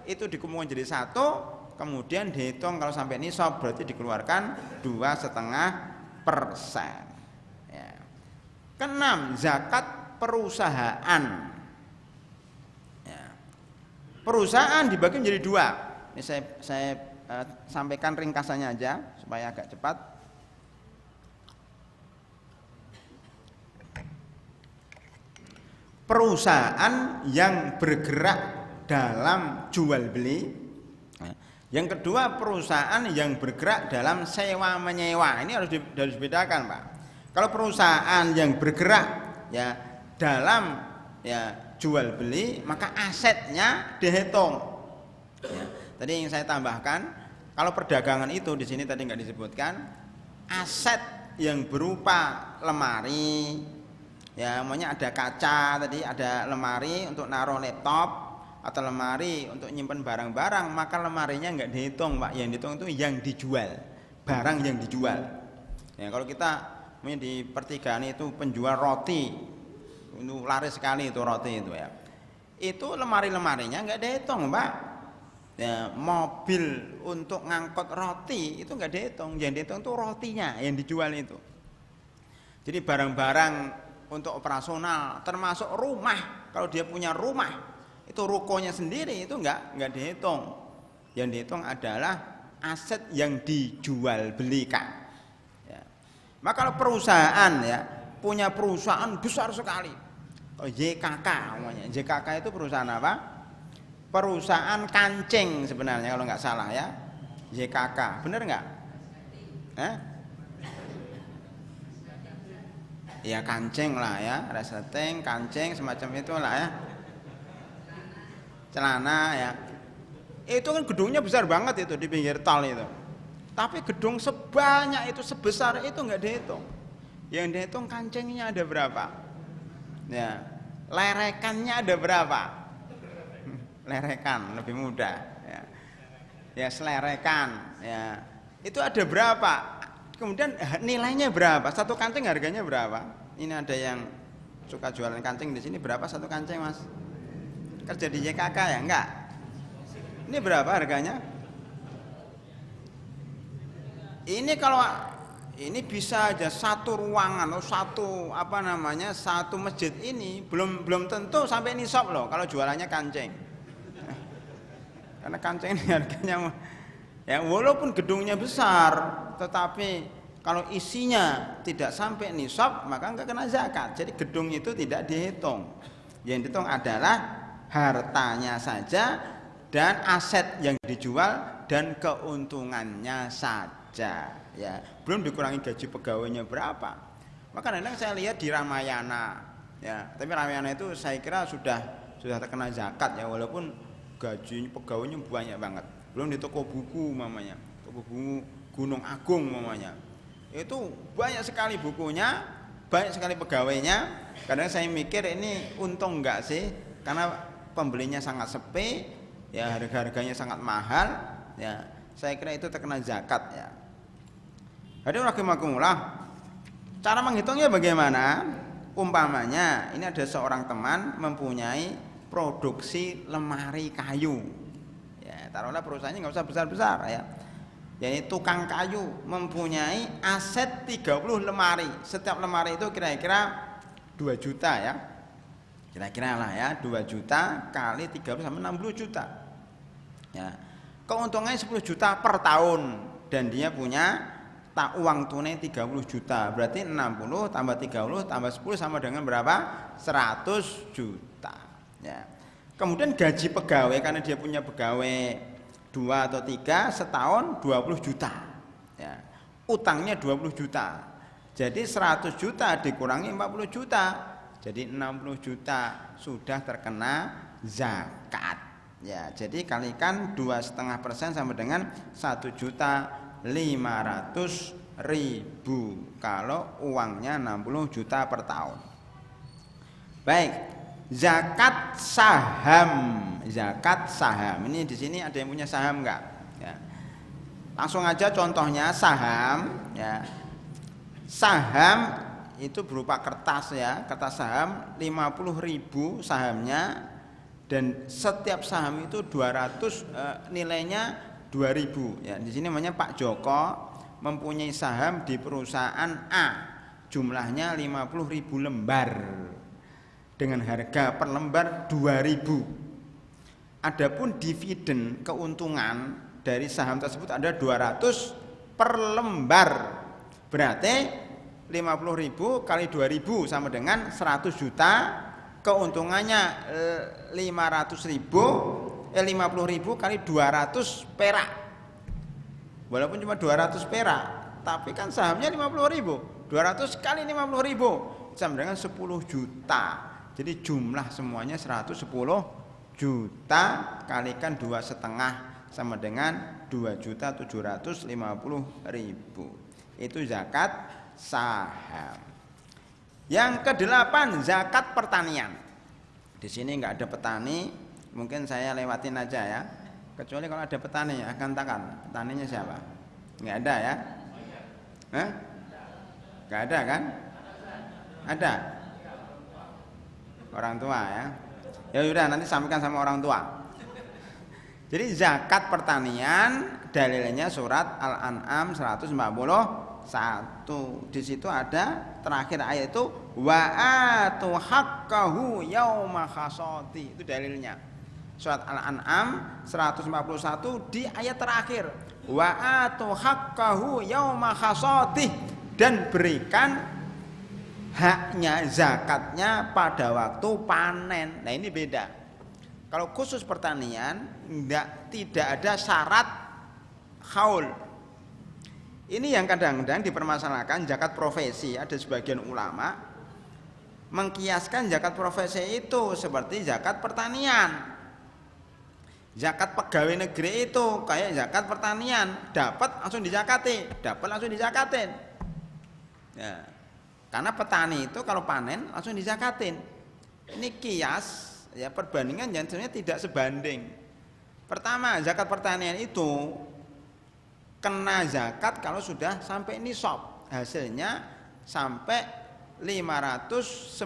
itu dikumpulkan jadi satu, kemudian dihitung kalau sampai nisab berarti dikeluarkan 2,5%. Ya. Keenam, zakat perusahaan. Ya. Perusahaan dibagi menjadi 2. Ini saya sampaikan ringkasannya aja supaya agak cepat. Perusahaan yang bergerak dalam jual beli. Yang kedua, perusahaan yang bergerak dalam sewa menyewa. Ini harus dibedakan, Pak. Kalau perusahaan yang bergerak ya dalam jual beli, maka asetnya dihitung. Ya. Tadi yang saya tambahkan, kalau perdagangan itu di sini tadi nggak disebutkan, aset yang berupa lemari, ya, namanya ada kaca tadi, ada lemari untuk naruh laptop atau lemari untuk nyimpen barang-barang, maka lemarinya nggak dihitung, Pak. Yang dihitung itu yang dijual, barang yang dijual. Ya, kalau kita di pertigaan itu penjual roti, itu laris sekali itu roti itu ya. Itu lemari-lemarinya nggak dihitung, Pak. Ya, mobil untuk ngangkut roti itu nggak dihitung, yang dihitung itu rotinya yang dijual itu. Jadi barang-barang untuk operasional, termasuk rumah, kalau dia punya rumah, itu rukonya sendiri itu nggak dihitung. Yang dihitung adalah aset yang dijual belikan. Ya. Maka kalau perusahaan ya punya perusahaan besar sekali, YKK namanya. YKK itu perusahaan apa? Perusahaan kancing sebenarnya kalau nggak salah ya, YKK, bener nggak? Ya kancing lah ya, resleting, kancing semacam itulah ya, celana ya. Itu kan gedungnya besar banget itu di pinggir tol itu. Tapi gedung sebanyak itu, sebesar itu nggak dihitung. Yang dihitung kancingnya ada berapa? Ya, lerekannya ada berapa? Lerekan lebih mudah ya, ya selerekan ya, itu ada berapa, kemudian nilainya berapa, satu kancing harganya berapa. Ini ada yang suka jualan kancing di sini, berapa satu kancing mas? Kerja di JKK ya? Enggak. Ini berapa harganya? Ini kalau ini bisa aja satu ruangan atau satu masjid ini belum tentu sampai nisab loh kalau jualannya kancing. Karena kancing ini harganya ya walaupun gedungnya besar, tetapi kalau isinya tidak sampai nisab maka enggak kena zakat. Jadi gedung itu tidak dihitung. Yang dihitung adalah hartanya saja dan aset yang dijual dan keuntungannya saja, ya. Belum dikurangi gaji pegawainya berapa. Maka kadang saya lihat di Ramayana, ya. Tapi Ramayana itu saya kira sudah terkena zakat ya, walaupun gaji pegawainya banyak banget. Belum di toko buku mamanya, toko buku Gunung Agung mamanya. Itu banyak sekali bukunya, banyak sekali pegawainya. Kadang saya mikir ini untung enggak sih? Karena pembelinya sangat sepi, ya harga-harganya sangat mahal, ya. Saya kira itu terkena zakat ya. Hadirin rahimakumullah. Cara menghitungnya bagaimana? Umpamanya ini ada seorang teman mempunyai produksi lemari kayu. Ya, taruhlah perusahaannya nggak usah besar-besar ya. Jadi tukang kayu mempunyai aset 30 lemari. Setiap lemari itu kira-kira 2 juta ya. Kira-kira lah ya, 2 juta kali 30 sama 60 juta. Ya. Keuntungannya 10 juta per tahun dan dia punya uang tunai 30 juta. Berarti 60 tambah 30 tambah 10 sama dengan berapa? 100 juta. Ya. Kemudian gaji pegawai karena dia punya pegawai 2 atau 3 setahun 20 juta. Ya. Utangnya 20 juta. Jadi 100 juta dikurangi 40 juta. Jadi 60 juta sudah terkena zakat. Ya, jadi kalikan 2,5% sama dengan 1.500.000 kalau uangnya 60 juta per tahun. Baik, zakat saham. Zakat saham. Ini di sini ada yang punya saham enggak? Ya. Langsung aja contohnya saham. Ya. Saham itu berupa kertas ya, kertas saham 50.000 sahamnya. Dan setiap saham itu 200 nilainya 2.000 ya. Di sini namanya Pak Joko mempunyai saham di perusahaan A. Jumlahnya 50.000 lembar. Dengan harga per lembar 2.000. Adapun dividen keuntungan dari saham tersebut ada 200 per lembar. Berarti 50.000 kali 2.000 sama dengan 100 juta. Keuntungannya 50.000 kali 200 perak. Walaupun cuma 200 perak, tapi kan sahamnya 50.000. 200 kali 50.000 sama dengan 10 juta. Jadi jumlah semuanya 110 juta kalikan 2,5 sama dengan 2.750.000. Itu zakat saham. Yang ke-8 zakat pertanian. Di sini nggak ada petani, mungkin saya lewatin aja ya. Kecuali kalau ada petani akan tangan. Petaninya siapa? Nggak ada ya? Hah? Nggak ada kan? Ada. Orang tua ya. Ya udah nanti sampaikan sama orang tua. Jadi zakat pertanian dalilnya surat Al-An'am 141. Di situ ada terakhir ayat itu wa atu haqqahu yauma hasadi. Itu dalilnya. Surat Al-An'am 141 di ayat terakhir. Wa atu haqqahu yauma hasadi, dan berikan haknya zakatnya pada waktu panen. Nah, ini beda. Kalau khusus pertanian tidak ada syarat haul. Ini yang kadang-kadang dipermasalahkan zakat profesi. Ada sebagian ulama mengkiaskan zakat profesi itu seperti zakat pertanian. Zakat pegawai negeri itu kayak zakat pertanian, dapat langsung dizakati, dapat langsung dizakatin. Ya. Karena petani itu kalau panen langsung dizakatin. Ini kias, ya perbandingan yang sebenarnya tidak sebanding. Pertama, zakat pertanian itu kena zakat kalau sudah sampai nisab. Hasilnya sampai 595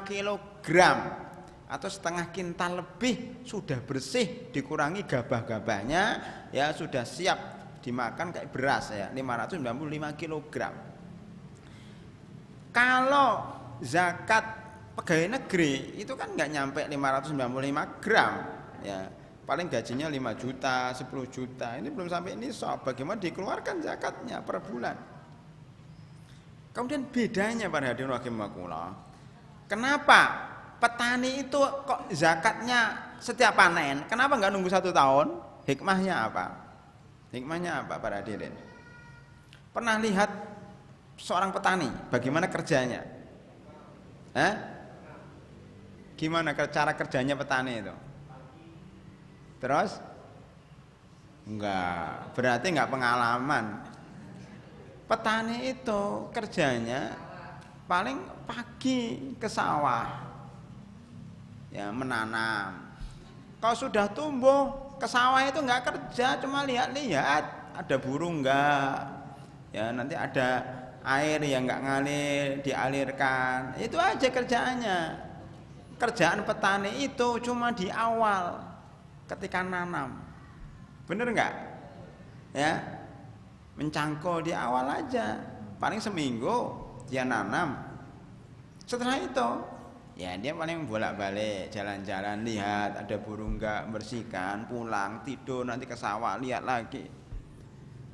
kilogram atau setengah kintal lebih, sudah bersih, dikurangi gabah-gabahnya, ya sudah siap dimakan kayak beras ya, 595 kilogram. Kalau zakat pegawai negeri itu kan nggak nyampe 595 gram ya, paling gajinya 5 juta, 10 juta, ini belum sampai nisab. Bagaimana dikeluarkan zakatnya per bulan? Kemudian bedanya para hadirin rahimakumullah, kenapa petani itu kok zakatnya setiap panen? Kenapa nggak nunggu 1 tahun? Hikmahnya apa? Hikmahnya apa para hadirin? Pernah lihat seorang petani bagaimana kerjanya? Gimana cara kerjanya petani itu? Terus? Enggak, berarti enggak pengalaman. Petani itu kerjanya paling pagi ke sawah, ya menanam. Kalau sudah tumbuh ke sawah itu enggak kerja, cuma lihat-lihat ada burung enggak, ya nanti ada air yang enggak ngalir dialirkan, itu aja kerjaannya. Kerjaan petani itu cuma di awal ketika nanam, bener enggak? Ya, mencangkul di awal aja, paling seminggu dia nanam. Setelah itu ya dia paling bolak-balik jalan-jalan, lihat ada burung enggak, bersihkan, pulang, tidur, nanti ke sawah, lihat lagi.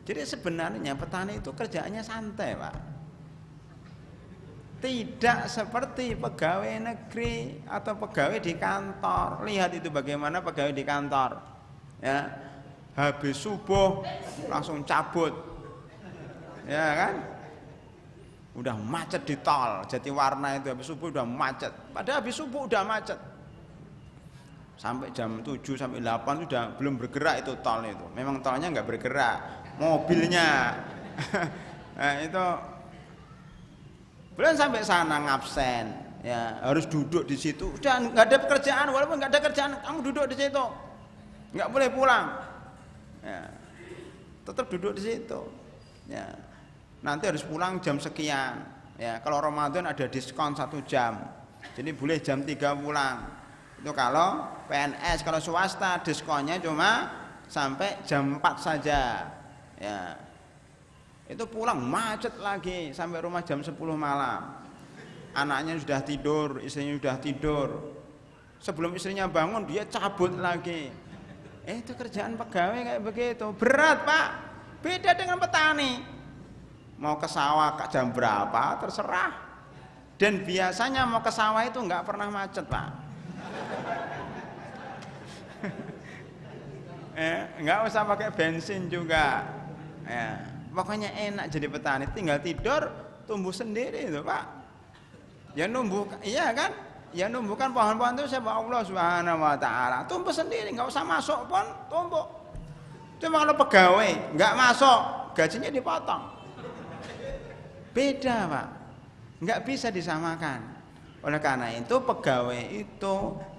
Jadi sebenarnya petani itu kerjaannya santai, Pak. Tidak seperti pegawai negeri atau pegawai di kantor. Lihat itu bagaimana pegawai di kantor, ya, habis subuh langsung cabut, ya kan, udah macet di tol Jatiwarna itu, habis subuh udah macet. Padahal habis subuh udah macet sampai jam 7 sampai 8 sudah belum bergerak itu tol itu. Memang tolnya nggak bergerak, mobilnya nah, itu belum sampai sana ngabsen, ya harus duduk di situ. Udah nggak ada pekerjaan, walaupun nggak ada kerjaan, kamu duduk di situ, nggak boleh pulang, ya, tetap duduk di situ. Ya, nanti harus pulang jam sekian. Ya, kalau Ramadan ada diskon 1 jam, jadi boleh jam 3 pulang. Itu kalau PNS, kalau swasta diskonnya cuma sampai jam 4 saja. Ya, itu pulang macet lagi sampai rumah jam 10 malam. Anaknya sudah tidur, istrinya sudah tidur. Sebelum istrinya bangun dia cabut lagi. Itu kerjaan pegawai kayak begitu. Berat, Pak. Beda dengan petani. Mau ke sawah ke jam berapa terserah. Dan biasanya mau ke sawah itu nggak pernah macet, Pak. Nggak usah pakai bensin juga. Ya. Pokoknya enak jadi petani, tinggal tidur tumbuh sendiri itu, Pak. Ya numbuh, iya kan? Ya numbuhkan pohon-pohon itu siapa? Allah Subhanahu wa taala. Tumbuh sendiri, nggak usah masuk pun tumbuh. Cuma kalau pegawai nggak masuk, gajinya dipotong. Beda, Pak. Nggak bisa disamakan. Oleh karena itu pegawai itu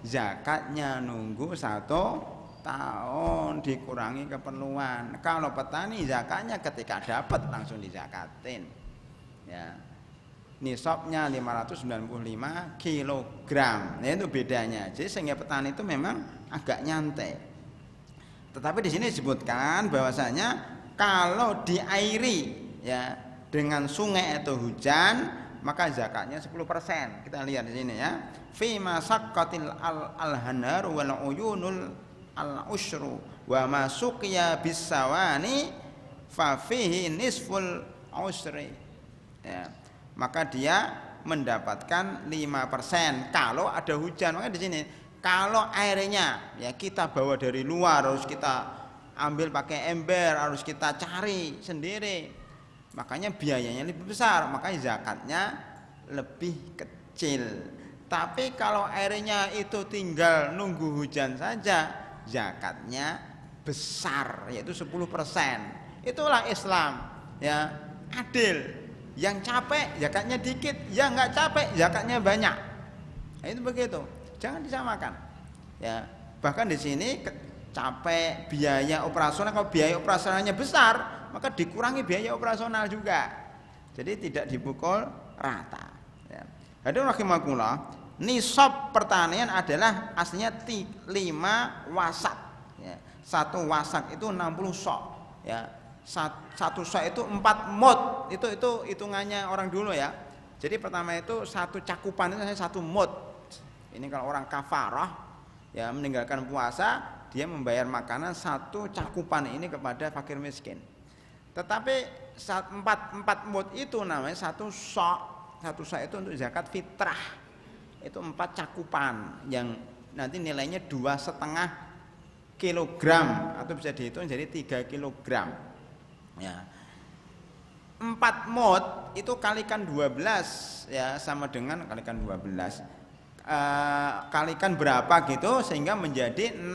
zakatnya nunggu 1 tahun dikurangi keperluan. Kalau petani zakatnya ketika dapat langsung dizakatin. Ya. Nisabnya 595 kilogram. Nah, itu bedanya. Jadi sehingga petani itu memang agak nyantai. Tetapi di sini disebutkan bahwasanya kalau diairi ya dengan sungai atau hujan, maka zakatnya 10%. Kita lihat di sini ya. Fi masaqqatil al-hanar wal uyunul al-usyru wa ma suqiya bisawani fa fihi nisful usri. Ya. Maka dia mendapatkan 5% kalau ada hujan. Maka di sini kalau airnya ya kita bawa dari luar, harus kita ambil pakai ember, harus kita cari sendiri. Makanya biayanya lebih besar, makanya zakatnya lebih kecil. Tapi kalau airnya itu tinggal nunggu hujan saja, zakatnya besar, yaitu 10%. Itulah Islam, ya, adil. Yang capek zakatnya dikit, yang nggak capek zakatnya banyak. Nah, itu begitu, jangan disamakan. Ya, bahkan di sini capek, biaya operasional. Kalau biaya operasionalnya besar, maka dikurangi biaya operasional juga. Jadi tidak dipukul rata. Ya. Hadirin rahimakumullah, nisab pertanian adalah aslinya 5 wasak. Ya. 1 wasak itu 60 sok. Ya. 1 sok itu 4 mud. Itu hitungannya orang dulu ya. Jadi pertama itu 1 cakupan itu 1 mud. Ini kalau orang kafarah ya meninggalkan puasa, dia membayar makanan 1 cakupan ini kepada fakir miskin. Tetapi 4 mud itu namanya 1 sok. 1 sok itu untuk zakat fitrah. Itu 4 cakupan yang nanti nilainya 2,5 kilogram atau bisa dihitung jadi 3 kilogram. Ya. 4 mud itu kalikan 12 ya sama dengan kalikan 12 kalikan berapa gitu sehingga menjadi 60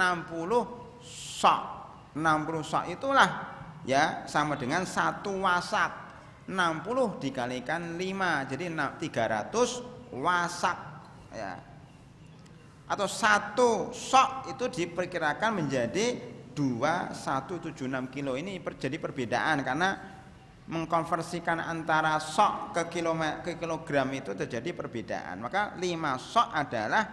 sok. 60 sok itulah ya sama dengan 1 wasak. 60 dikalikan 5 jadi 300 wasak ya. Atau 1 sok itu diperkirakan menjadi 2176 kilo. Ini jadi perbedaan karena mengkonversikan antara sok ke kilogram itu terjadi perbedaan. Maka 5 sok adalah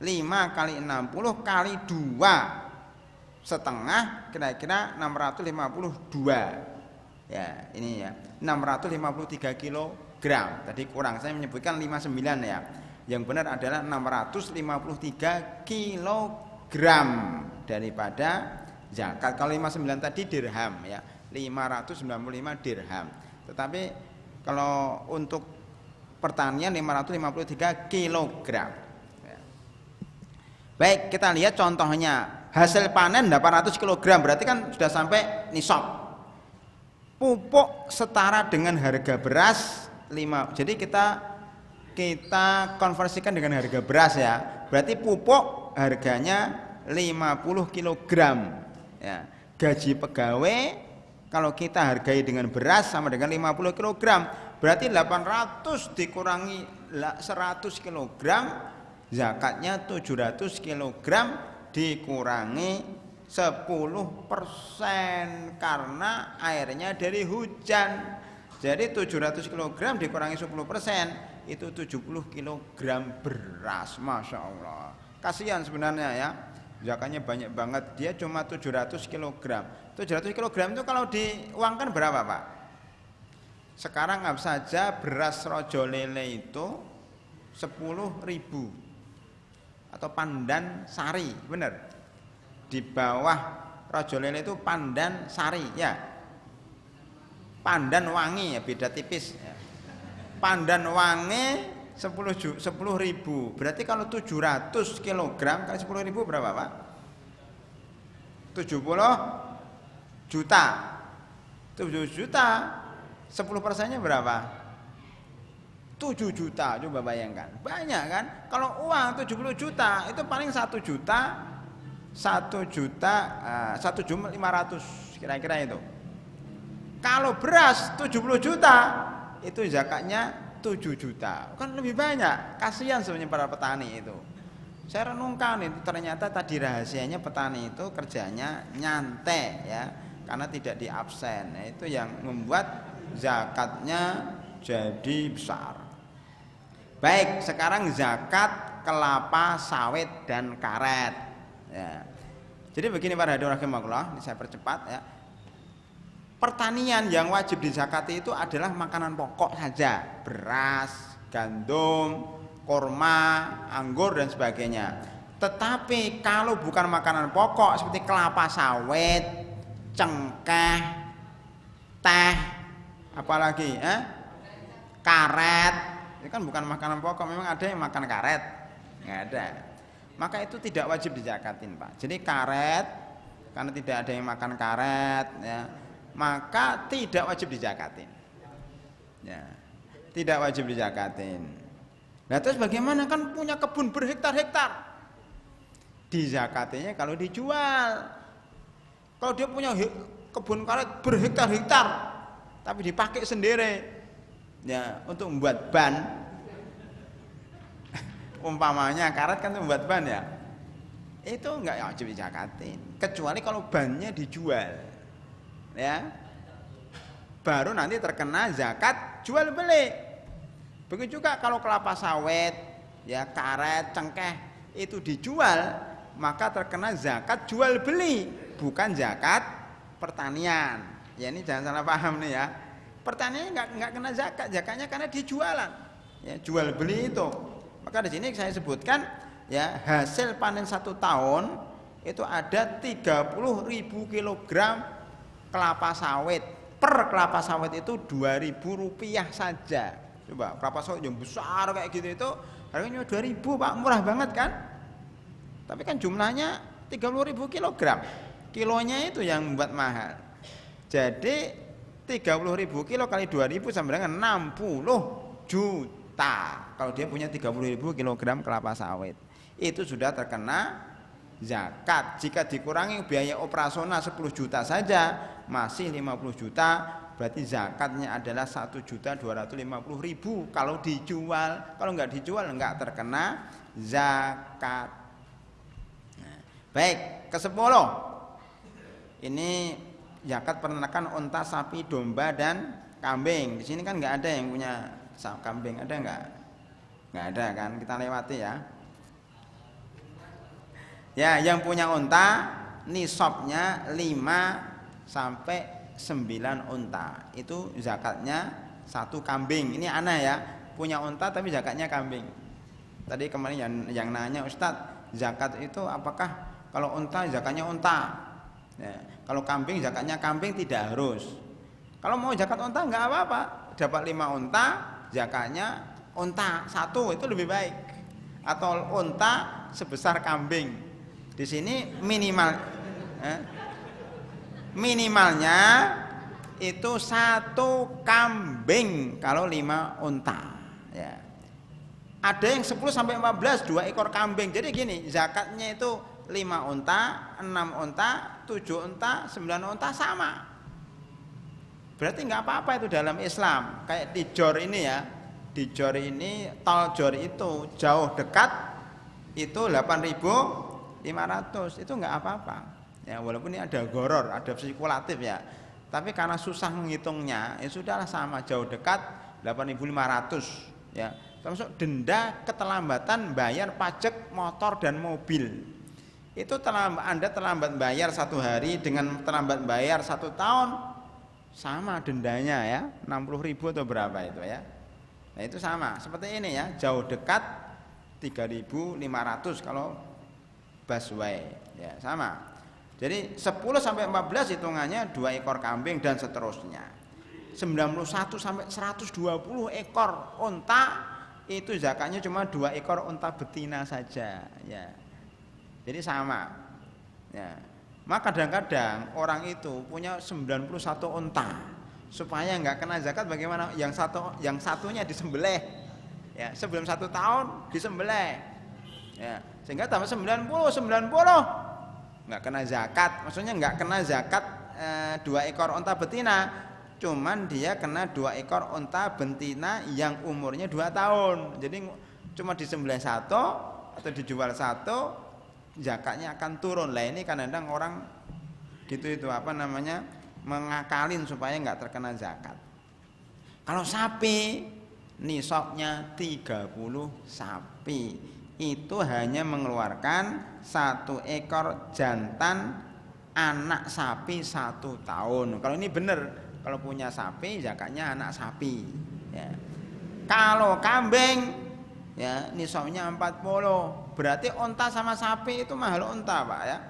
5 kali 60 kali 2 setengah, kira-kira 652 ya, ini ya 653 kilogram. Tadi kurang, saya menyebutkan 59 ya. Yang benar adalah 653 kilogram daripada zakat. Kalau 59 tadi dirham ya, 595 dirham. Tetapi kalau untuk pertanian 553 kilogram. Ya. Baik, kita lihat contohnya. Hasil panen 800 kilogram, berarti kan sudah sampai nisab. Pupuk setara dengan harga beras 5. Jadi kita konversikan dengan harga beras ya. Berarti pupuk harganya 50 kilogram. Ya. Gaji pegawai kalau kita hargai dengan beras sama dengan 50 kg, berarti 800 dikurangi 100 kg, zakatnya 700 kg dikurangi 10% karena airnya dari hujan. Jadi 700 kg dikurangi 10% itu 70 kg beras. Masya Allah, kasihan sebenarnya ya, zakatnya banyak banget, dia cuma 700 kg. 700 kg itu kalau diuangkan berapa Pak? Sekarang anggap saja beras rojo lele itu 10.000 atau pandan sari, benar? Di bawah rojo lele itu pandan sari ya, pandan wangi ya, beda tipis ya. Pandan wangi 10.000, berarti kalau 700 kg kali 10.000 berapa Pak? 70 juta. 7 juta 10%-nya berapa? 7 juta. Coba bayangkan, banyak kan? Kalau uang 70 juta itu paling 1 juta 1.500.000 kira-kira itu. Kalau beras 70 juta itu zakatnya 7 juta, kan lebih banyak. Kasihan sebenarnya para petani itu. Saya renungkan itu, ternyata tadi rahasianya petani itu kerjanya nyantai ya, karena tidak di absen. Nah, itu yang membuat zakatnya jadi besar. Baik, sekarang zakat kelapa sawit dan karet ya. Jadi begini para hadirin rahimakumullah, ini saya percepat ya. Pertanian yang wajib dizakati itu adalah makanan pokok saja, beras, gandum, kurma, anggur dan sebagainya. Tetapi kalau bukan makanan pokok seperti kelapa sawit, cengkeh, teh, apalagi karet, itu kan bukan makanan pokok. Memang ada yang makan karet? Nggak ada. Maka itu tidak wajib dizakatin Pak. Jadi karet, karena tidak ada yang makan karet ya, maka tidak wajib dizakatin ya, tidak wajib dizakatin. Nah terus bagaimana, kan punya kebun berhektar-hektar, dizakatinya kalau dijual. Kalau dia punya kebun karet berhektar-hektar tapi dipakai sendiri ya untuk membuat ban umpamanya karet kan untuk membuat ban ya, itu enggak wajib zakatin, kecuali kalau bannya dijual, ya, baru nanti terkena zakat jual beli. Begitu juga kalau kelapa sawit, ya, karet, cengkeh itu dijual, maka terkena zakat jual beli, bukan zakat pertanian. Ya, ini jangan salah paham nih ya. Pertanian enggak kena zakat, zakatnya karena dijualan. Ya, jual beli itu. Maka di sini saya sebutkan, ya, hasil panen 1 tahun itu ada 30.000 kilogram kelapa sawit. Per kelapa sawit itu Rp2.000 saja. Coba kelapa sawit yang besar kayak gitu itu harganya 2.000, Pak, murah banget kan? Tapi kan jumlahnya 30.000 kilogram. Kilonya itu yang membuat mahal. Jadi 30.000 kilo kali 2.000 sama dengan 60 juta. Kalau dia punya 30.000 kilogram kelapa sawit, itu sudah terkena zakat. Jika dikurangi biaya operasional 10 juta saja, masih 50 juta, berarti zakatnya adalah 1.250.000 kalau dijual. Kalau nggak dijual nggak terkena zakat. Nah, baik, ke-10 ini zakat peternakan unta, sapi, domba, dan kambing. Di sini kan nggak ada yang punya kambing, ada nggak? Nggak ada kan? Kita lewati ya. Ya, yang punya unta nisabnya 5 sampai 9 unta. Itu zakatnya 1 kambing. Ini aneh ya, punya unta tapi zakatnya kambing. Tadi kemarin yang nanya, Ustadz, zakat itu apakah kalau unta zakatnya unta? Ya, kalau kambing zakatnya kambing, tidak harus. Kalau mau zakat unta nggak apa-apa, dapat 5 unta, zakatnya unta 1 itu lebih baik. Atau unta sebesar kambing. Di sini minimalnya itu 1 kambing kalau 5 unta. Ya. Ada yang 10 sampai 14 2 ekor kambing. Jadi gini, zakatnya itu 5 unta, 6 unta, 7 unta, 9 unta sama. Berarti nggak apa-apa itu dalam Islam. Kayak di Jor ini ya, di Jor ini, tol Jor itu jauh dekat itu 8.500, itu nggak apa-apa. Ya, walaupun ini ada goror, ada spekulatif ya. Tapi karena susah menghitungnya, ya sudahlah sama, jauh dekat 8.500 ya. Termasuk denda keterlambatan bayar pajak motor dan mobil. Itu Anda terlambat bayar 1 hari dengan terlambat bayar 1 tahun, sama dendanya ya, 60.000 atau berapa itu ya. Nah, itu sama seperti ini ya, jauh dekat 3.500 kalau busway ya, sama. Jadi 10 sampai 14 hitungannya 2 ekor kambing dan seterusnya. 91 sampai 120 ekor unta itu zakatnya cuma 2 ekor unta betina saja ya. Jadi sama. Ya. Maka kadang-kadang orang itu punya 91 unta. Supaya enggak kena zakat bagaimana? Yang satunya disembelih. Ya, sebelum 1 tahun disembelih. Ya, sehingga tambah 90 nggak kena zakat. Maksudnya nggak kena zakat 2 ekor unta betina, cuman dia kena 2 ekor unta betina yang umurnya 2 tahun. Jadi cuma disembelih 1 atau dijual 1, zakatnya akan turun. Lah ini kadang-kadang orang gitu itu mengakalin supaya nggak terkena zakat. Kalau sapi nisabnya 30 sapi. Itu hanya mengeluarkan 1 ekor jantan anak sapi 1 tahun. Kalau ini benar, kalau punya sapi zakatnya anak sapi ya. Kalau kambing ya nisabnya 40. Berarti unta sama sapi itu mahal unta, Pak ya.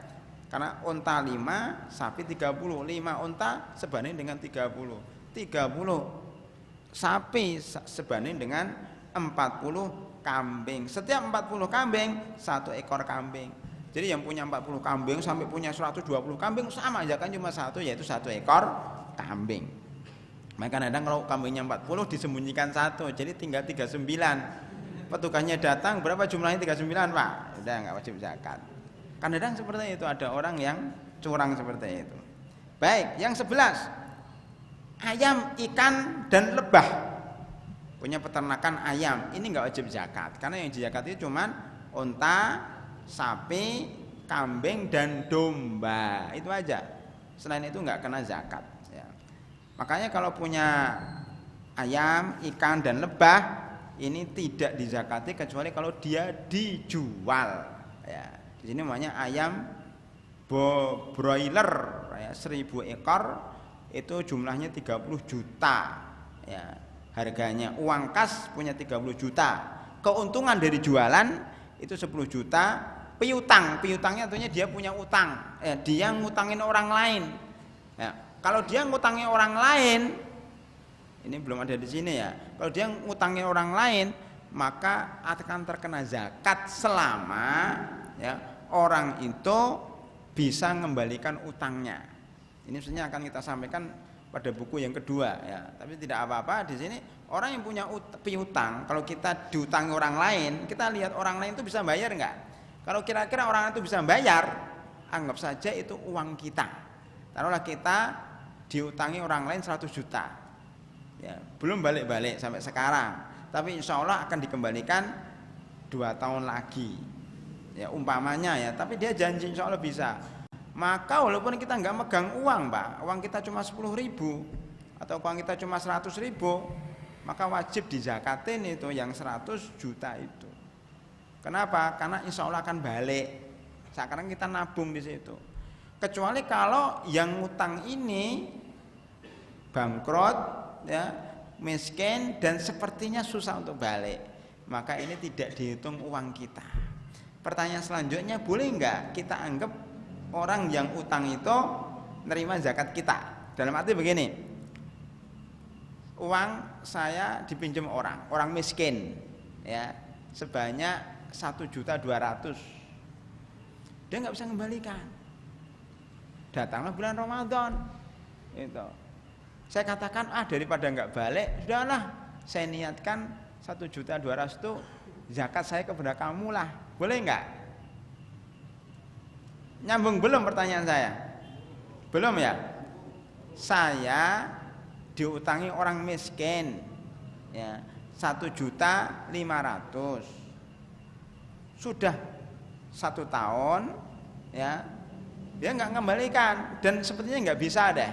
Karena unta 5, sapi 30. 5 unta sebanding dengan 30. 30 sapi sebanding dengan 40 kambing. Setiap 40 kambing 1 ekor kambing. Jadi yang punya 40 kambing sampai punya 120 kambing sama aja kan, cuma 1, yaitu 1 ekor kambing. Maka kadang kalau kambingnya 40 disembunyikan 1, jadi tinggal 39. Petugasnya datang, berapa jumlahnya 39, Pak? Udah enggak wajib zakat. Kadang-kadang seperti itu, ada orang yang curang seperti itu. Baik, yang 11. Ayam, ikan, dan lebah. Punya peternakan ayam, ini enggak wajib zakat. Karena yang zakat itu cuman unta, sapi, kambing dan domba, itu aja. Selain itu nggak kena zakat. Ya. Makanya kalau punya ayam, ikan dan lebah ini tidak dizakati kecuali kalau dia dijual. Ya. Di sini namanya ayam broiler, ya, 1000 ekor itu jumlahnya 30 juta. Ya. Harganya uang kas punya 30 juta. Keuntungan dari jualan itu 10 juta. Piutangnya artinya dia punya utang, dia ngutangin orang lain. Ya, kalau dia ngutangin orang lain, ini belum ada di sini ya. Kalau dia ngutangin orang lain, maka akan terkena zakat selama ya orang itu bisa mengembalikan utangnya. Ini sebenarnya akan kita sampaikan pada buku yang kedua ya. Tapi tidak apa-apa, di sini orang yang punya piutang, kalau kita diutangi orang lain, kita lihat orang lain itu bisa bayar enggak? Kalau kira-kira orang itu bisa bayar, anggap saja itu uang kita. Taruhlah kita diutangi orang lain 100 juta. Ya, belum balik-balik sampai sekarang. Tapi insya Allah akan dikembalikan 2 tahun lagi. Ya, umpamanya ya, tapi dia janji insya Allah bisa. Maka walaupun kita nggak megang uang, Pak, uang kita cuma 10.000 atau uang kita cuma 100.000, maka wajib dizakatin itu yang 100 juta itu. Kenapa? Karena insya Allah akan balik. Sekarang kita nabung di situ. Kecuali kalau yang ngutang ini bangkrut, ya, miskin dan sepertinya susah untuk balik, maka ini tidak dihitung uang kita. Pertanyaan selanjutnya, boleh nggak kita anggap orang yang utang itu nerima zakat kita? Dalam arti begini, uang saya dipinjam orang miskin, ya, sebanyak 1.200.000, dia nggak bisa kembalikan. Datanglah bulan Ramadan, itu saya katakan daripada nggak balik, sudahlah saya niatkan 1.200.000 itu zakat saya kepada kamu lah, boleh nggak? Nyambung belum pertanyaan saya? Belum ya? Saya diutangi orang miskin, ya, 1.500.000. Sudah 1 tahun, ya, dia nggak mengembalikan dan sepertinya nggak bisa deh.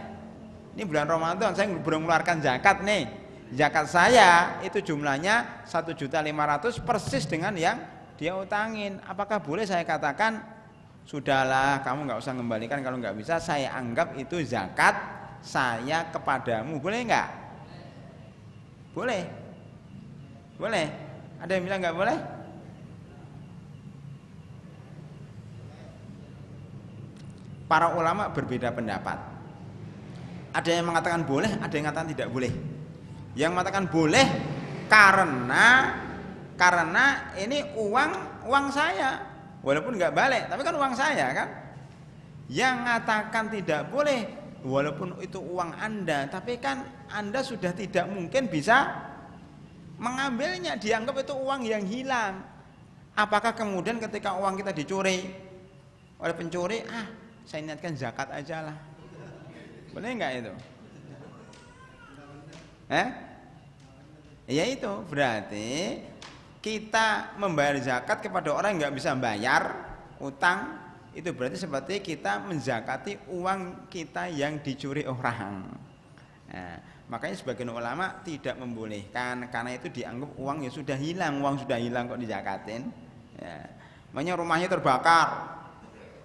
Ini bulan Ramadan saya belum mengeluarkan zakat nih. Zakat saya itu jumlahnya 1.500.000 persis dengan yang dia utangin. Apakah boleh saya katakan sudahlah kamu nggak usah mengembalikan, kalau nggak bisa saya anggap itu zakat saya kepadamu, boleh nggak? Boleh. Boleh. Ada yang bilang nggak boleh? Para ulama berbeda pendapat. Ada yang mengatakan boleh, ada yang mengatakan tidak boleh. Yang mengatakan boleh karena ini uang saya, walaupun nggak balik, tapi kan uang saya kan. Yang mengatakan tidak boleh, walaupun itu uang Anda, tapi kan Anda sudah tidak mungkin bisa mengambilnya, dianggap itu uang yang hilang. Apakah kemudian ketika uang kita dicuri oleh pencuri, saya niatkan zakat aja lah, boleh nggak itu? Ya itu berarti kita membayar zakat kepada orang yang nggak bisa bayar utang, itu berarti seperti kita menzakati uang kita yang dicuri orang. Nah, makanya sebagian ulama tidak membolehkan karena itu dianggap uang yang sudah hilang. Uang sudah hilang kok dizakatin? Ya. Makanya rumahnya terbakar.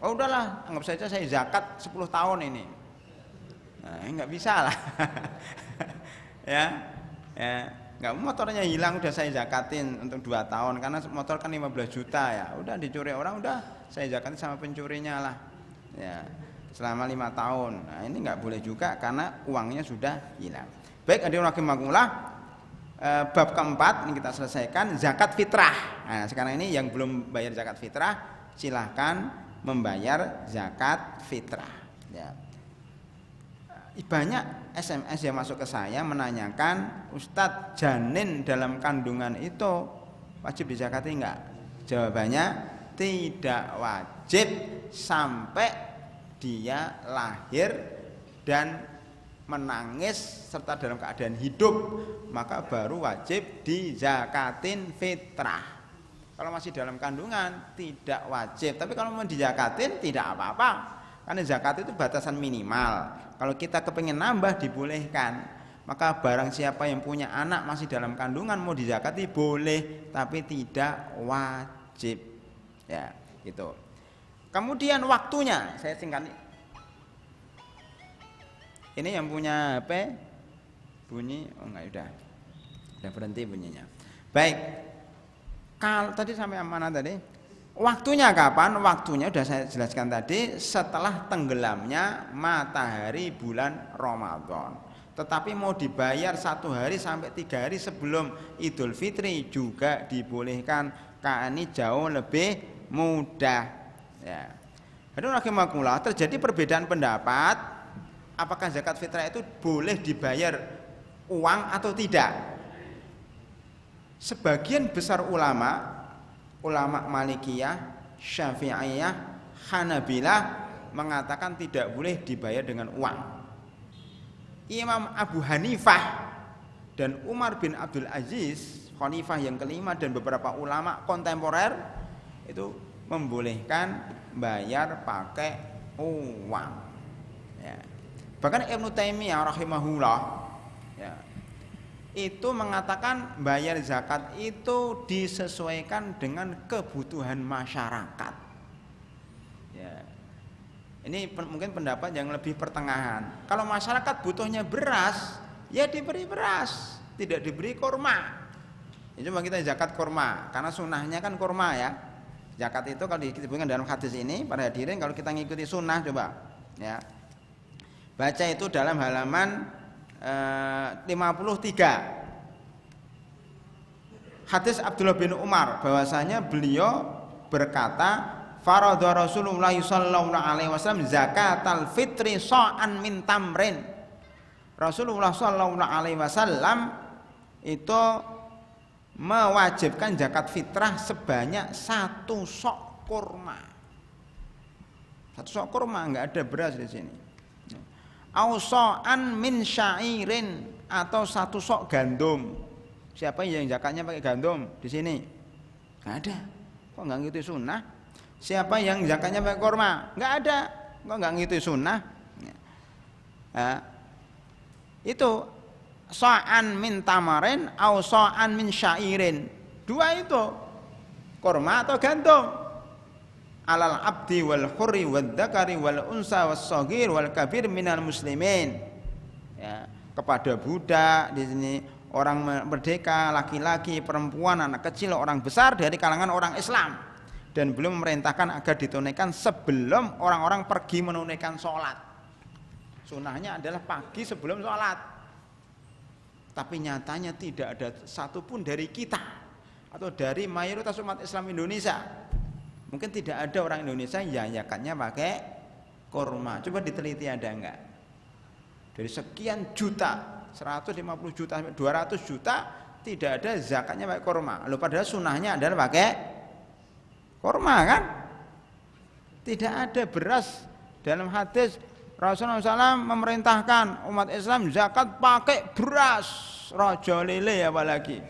Oh udahlah, anggap saja saya zakat 10 tahun ini. Nah, nggak bisa lah. ya, nggak, motornya hilang udah saya zakatin untuk 2 tahun karena motor kan 15 juta ya. Udah dicuri orang, udah saya zakatin sama pencurinya lah. Ya, selama 5 tahun. Nah, ini nggak boleh juga karena uangnya sudah hilang. Baik, hadirin rahimakumullah, bab keempat ini kita selesaikan, zakat fitrah. Nah, sekarang ini yang belum bayar zakat fitrah silahkan membayar zakat fitrah. Ya. Banyak SMS yang masuk ke saya menanyakan, Ustadz, janin dalam kandungan itu wajib dizakati enggak? Jawabannya tidak wajib sampai dia lahir dan menangis serta dalam keadaan hidup, maka baru wajib dizakatin fitrah. Kalau masih dalam kandungan tidak wajib, tapi kalau mau dijakatin tidak apa-apa. Karena zakat itu batasan minimal. Kalau kita kepengen nambah dibolehkan. Maka barang siapa yang punya anak masih dalam kandungan mau dizakati boleh, tapi tidak wajib. Ya, gitu. Kemudian waktunya, saya singkat. Ini yang punya HP bunyi, oh enggak, udah berhenti bunyinya. Baik, kalau tadi sampai mana tadi? Waktunya kapan? Waktunya sudah saya jelaskan tadi, setelah tenggelamnya matahari bulan Ramadan. Tetapi mau dibayar 1 hari sampai 3 hari sebelum Idul Fitri juga dibolehkan, karena ini jauh lebih mudah. Ya. Hadirin rahimakumullah, terjadi perbedaan pendapat, apakah zakat fitrah itu boleh dibayar uang atau tidak? Sebagian besar ulama Malikiyah, Syafi'iyah, Hanabilah mengatakan tidak boleh dibayar dengan uang. Imam Abu Hanifah dan Umar bin Abdul Aziz, Khalifah yang kelima, dan beberapa ulama kontemporer itu membolehkan bayar pakai uang. Ya. Bahkan Ibnu Taimiyah rahimahullah ya, itu mengatakan bayar zakat itu disesuaikan dengan kebutuhan masyarakat. Ya. Ini mungkin pendapat yang lebih pertengahan. Kalau masyarakat butuhnya beras, ya diberi beras, tidak diberi kurma. Ini cuma kita zakat kurma, karena sunnahnya kan kurma ya. Zakat itu kalau disebutkan dalam hadis ini, para hadirin, kalau kita ngikuti sunnah coba ya. Baca itu dalam halaman 53. Hadis Abdullah bin Umar bahwasanya beliau berkata, faradha Rasulullah sallallahu alaihi wasallam zakatal fitri sa'an min tamrin. Rasulullah sallallahu alaihi wasallam itu mewajibkan zakat fitrah sebanyak 1 sok kurma. 1 sok kurma, enggak ada beras di sini. Ausa'an min syairin, atau 1 sok gandum. Siapa yang zakatnya pakai gandum di sini? Enggak ada. Kok enggak ngikuti sunnah? Siapa yang zakatnya pakai kurma? Enggak ada. Kok enggak ngikuti sunnah? Nah, itu sa'an min tamarin au sa'an min syairin. 2 itu, kurma atau gandum. Alal abdi wal hurri wal dzakari wal unsa was saghir wal kabir minal muslimin. Ya, kepada budak di sini, orang merdeka, laki-laki, perempuan, anak kecil, orang besar dari kalangan orang Islam, dan belum memerintahkan agar ditunaikan sebelum orang-orang pergi menunaikan sholat. Sunnahnya adalah pagi sebelum sholat. Tapi nyatanya tidak ada satupun dari kita atau dari mayoritas umat Islam Indonesia, mungkin tidak ada orang Indonesia yang zakatnya pakai kurma. Coba diteliti ada enggak? Dari sekian juta, 150 juta sampai 200 juta, tidak ada zakatnya pakai kurma. Lalu padahal sunnahnya adalah pakai kurma kan? Tidak ada beras. Dalam hadis Rasulullah SAW memerintahkan umat Islam zakat pakai beras, rojo lele apalagi,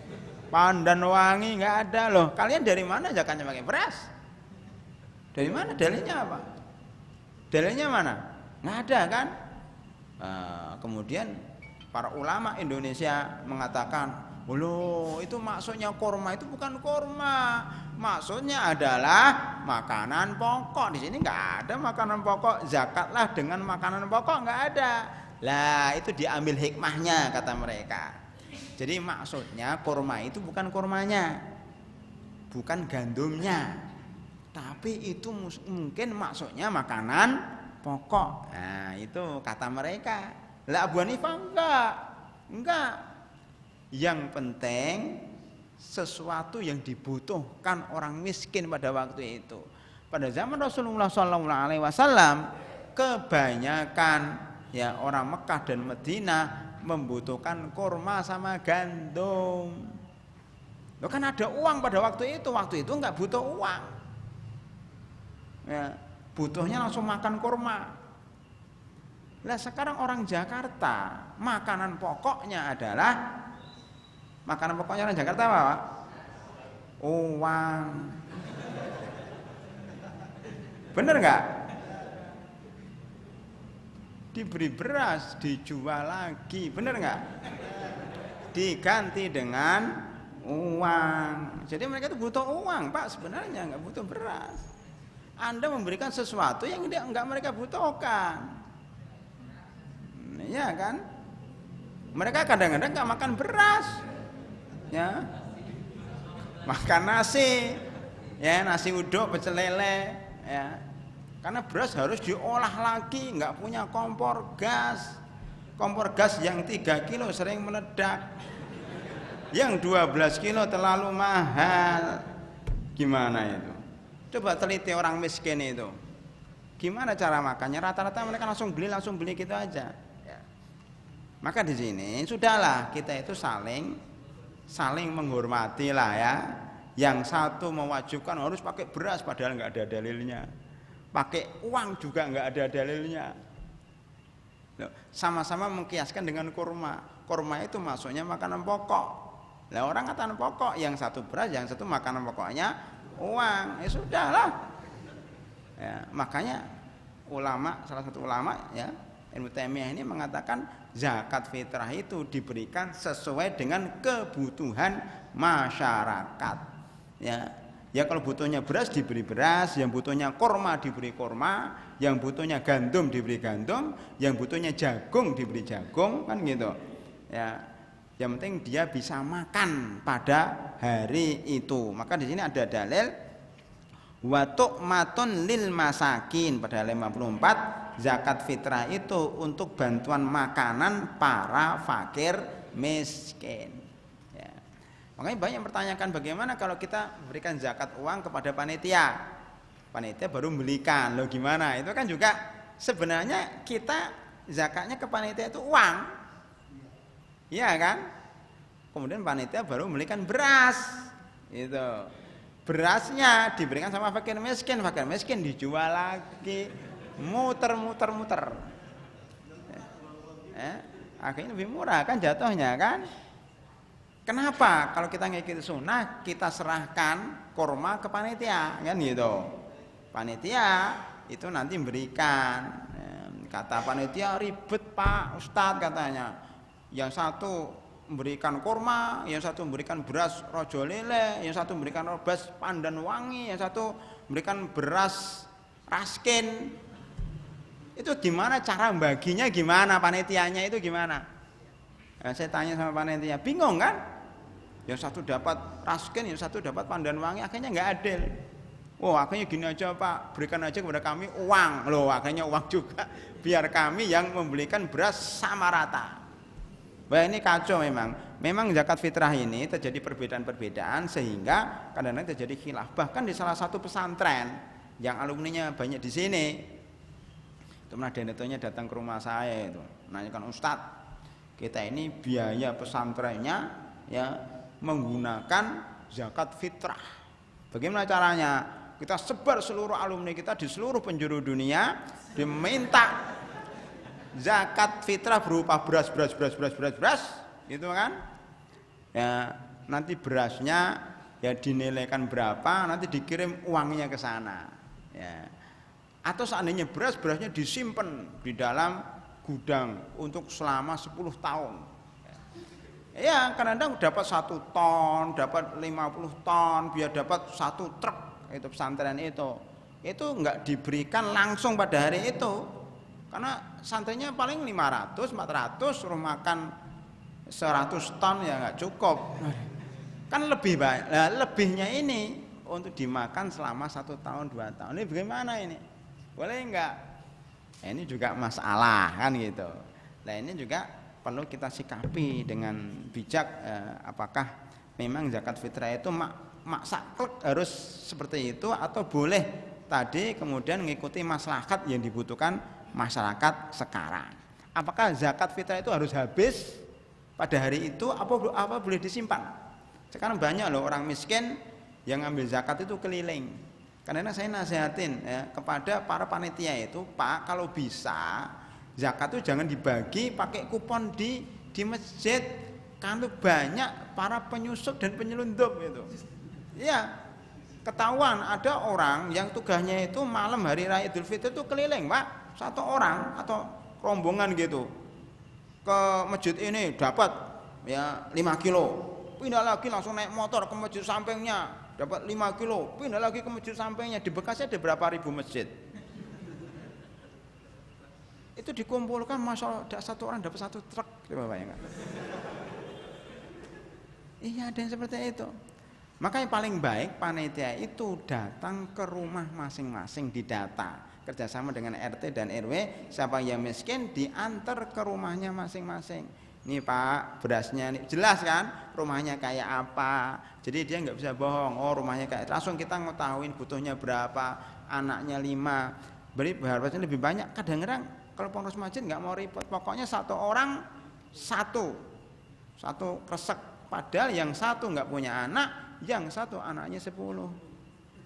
pandan wangi, nggak ada loh. Kalian dari mana zakatnya pakai beras? Dari mana? Dalilnya apa? Dalilnya mana? Nggak ada kan? Kemudian para ulama Indonesia mengatakan, loh itu maksudnya kurma itu bukan kurma, maksudnya adalah makanan pokok. Di sini nggak ada makanan pokok, zakatlah dengan makanan pokok, nggak ada. Lah itu diambil hikmahnya kata mereka. Jadi maksudnya kurma itu bukan kurmanya, bukan gandumnya, tapi itu mungkin maksudnya makanan pokok. Nah itu kata mereka. Lah Abu Hanifah enggak. Yang penting sesuatu yang dibutuhkan orang miskin pada waktu itu. Pada zaman Rasulullah SAW kebanyakan ya orang Mekah dan Madinah membutuhkan kurma sama gandum. Loh kan ada uang pada waktu itu nggak butuh uang. Ya, butuhnya langsung makan kurma. Lah sekarang orang Jakarta makanan pokoknya orang Jakarta apa, Pak? uang. Bener nggak? Diberi beras, dijual lagi, bener nggak? Diganti dengan uang. Jadi mereka itu butuh uang, Pak, sebenarnya nggak butuh beras. Anda memberikan sesuatu yang nggak mereka butuhkan, ya kan? Mereka kadang-kadang nggak makan beras, ya, makan nasi, ya, nasi uduk, pecel lele, ya. Karena beras harus diolah lagi, nggak punya kompor gas yang 3 kilo sering meledak, yang 12 kilo terlalu mahal. Gimana itu? Coba teliti orang miskin itu, gimana cara makannya? Rata-rata mereka langsung beli gitu aja. Ya. Maka di sini sudahlah kita itu saling menghormati lah ya. Yang satu mewajibkan harus pakai beras padahal nggak ada dalilnya. Pakai uang juga nggak ada dalilnya. Sama-sama mengkiaskan dengan kurma. Kurma itu maksudnya makanan pokok. Lah orang katakan pokok, yang satu beras, yang satu makanan pokoknya uang. Ya sudahlah. Ya, makanya salah satu ulama ya, Ibnu Taimiyah ini mengatakan zakat fitrah itu diberikan sesuai dengan kebutuhan masyarakat. Ya kalau butuhnya beras diberi beras, yang butuhnya kurma diberi kurma, yang butuhnya gandum diberi gandum, yang butuhnya jagung diberi jagung, kan gitu. Ya, yang penting dia bisa makan pada hari itu. Maka di sini ada dalil wa tu'matun lil masakin pada 54, zakat fitrah itu untuk bantuan makanan para fakir miskin. Ya. Makanya banyak yang mempertanyakan bagaimana kalau kita berikan zakat uang kepada panitia. Panitia baru membelikan. Loh gimana? Itu kan juga sebenarnya kita zakatnya ke panitia itu uang. Iya kan? Kemudian panitia baru membelikan beras. Itu. Berasnya diberikan sama fakir miskin dijual lagi, muter. Akhirnya lebih murah kan jatuhnya kan? Kenapa? Kalau kita ngikuti sunnah, kita serahkan kurma ke panitia, kan gitu. Panitia itu nanti memberikan. Kata panitia ribet Pak Ustadz katanya. Yang satu memberikan kurma, yang satu memberikan beras rojo lele, yang satu memberikan beras pandan wangi, yang satu memberikan beras raskin. Itu gimana cara baginya, gimana panitianya itu gimana? Saya tanya sama panitia, bingung kan? Yang satu dapat raskin, yang satu dapat pandan wangi, akhirnya nggak adil. Oh akhirnya gini aja Pak, berikan aja kepada kami uang. Loh akhirnya uang juga, biar kami yang membelikan beras sama rata. Wah ini kacau memang. Memang zakat fitrah ini terjadi perbedaan-perbedaan sehingga kadang-kadang terjadi khilaf. Bahkan di salah satu pesantren yang alumninya banyak di sini, itu pernah denetonya datang ke rumah saya itu, menanyakan Ustadz, kita ini biaya pesantrennya ya menggunakan zakat fitrah. Bagaimana caranya? Kita sebar seluruh alumni kita di seluruh penjuru dunia diminta zakat fitrah berupa beras gitu kan ya, nanti berasnya ya dinilaikan berapa, nanti dikirim uangnya ke sana ya. Atau seandainya berasnya disimpan di dalam gudang untuk selama 10 tahun ya, kadang-kadang dapat 1 ton, dapat 50 ton, biar dapat 1 truk itu pesantren itu enggak diberikan langsung pada hari itu. Karena santrinya paling 500, 400, suruh makan 100 ton ya nggak cukup. Kan lebih banyak. Nah, lebihnya ini untuk dimakan selama 1 tahun, 2 tahun. Ini bagaimana ini? Boleh nggak? Nah, ini juga masalah kan gitu. Nah ini juga perlu kita sikapi dengan bijak. Apakah memang zakat fitrah itu saklek harus seperti itu atau boleh tadi kemudian mengikuti maslahat yang dibutuhkan masyarakat sekarang. Apakah zakat fitrah itu harus habis pada hari itu apa boleh disimpan? Sekarang banyak loh orang miskin yang ambil zakat itu keliling. Karena saya nasihatin ya, kepada para panitia itu, Pak, kalau bisa zakat itu jangan dibagi pakai kupon di masjid. Karena banyak para penyusup dan penyelundup itu. Ya, ketahuan ada orang yang tugasnya itu malam hari raya Idul Fitri itu keliling, Pak. Satu orang atau rombongan gitu ke masjid ini dapat ya 5 kilo, pindah lagi langsung naik motor ke masjid sampingnya dapat 5 kilo, pindah lagi ke masjid sampingnya. Di Bekasi ada berapa ribu masjid, itu dikumpulkan, masya Allah, satu orang dapat 1 truk, coba bayangkan. Iya, ada yang seperti itu. Maka yang paling baik panitia itu datang ke rumah masing-masing, didata kerjasama dengan RT dan RW, siapa yang miskin diantar ke rumahnya masing-masing. Nih Pak, berasnya nih, jelas kan rumahnya kayak apa, jadi dia nggak bisa bohong. Oh rumahnya kayak, langsung kita ngetahuin butuhnya berapa, anaknya 5, beri harusnya lebih banyak. Kadang-kadang kalau pengurus masjid nggak mau ribet, pokoknya satu orang satu kresek, padahal yang satu nggak punya anak, yang satu anaknya 10,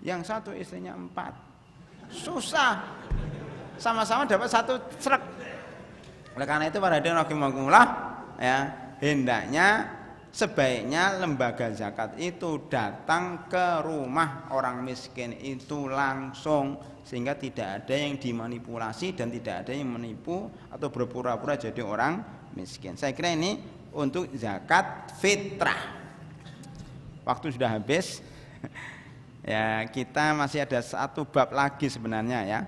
yang satu istrinya 4, susah, sama-sama dapat 1 truk. Oleh karena itu para hadirin rahimakumullah, ya hendaknya sebaiknya lembaga zakat itu datang ke rumah orang miskin itu langsung, sehingga tidak ada yang dimanipulasi dan tidak ada yang menipu atau berpura-pura jadi orang miskin. Saya kira ini untuk zakat fitrah. Waktu sudah habis. Ya, kita masih ada 1 bab lagi sebenarnya ya.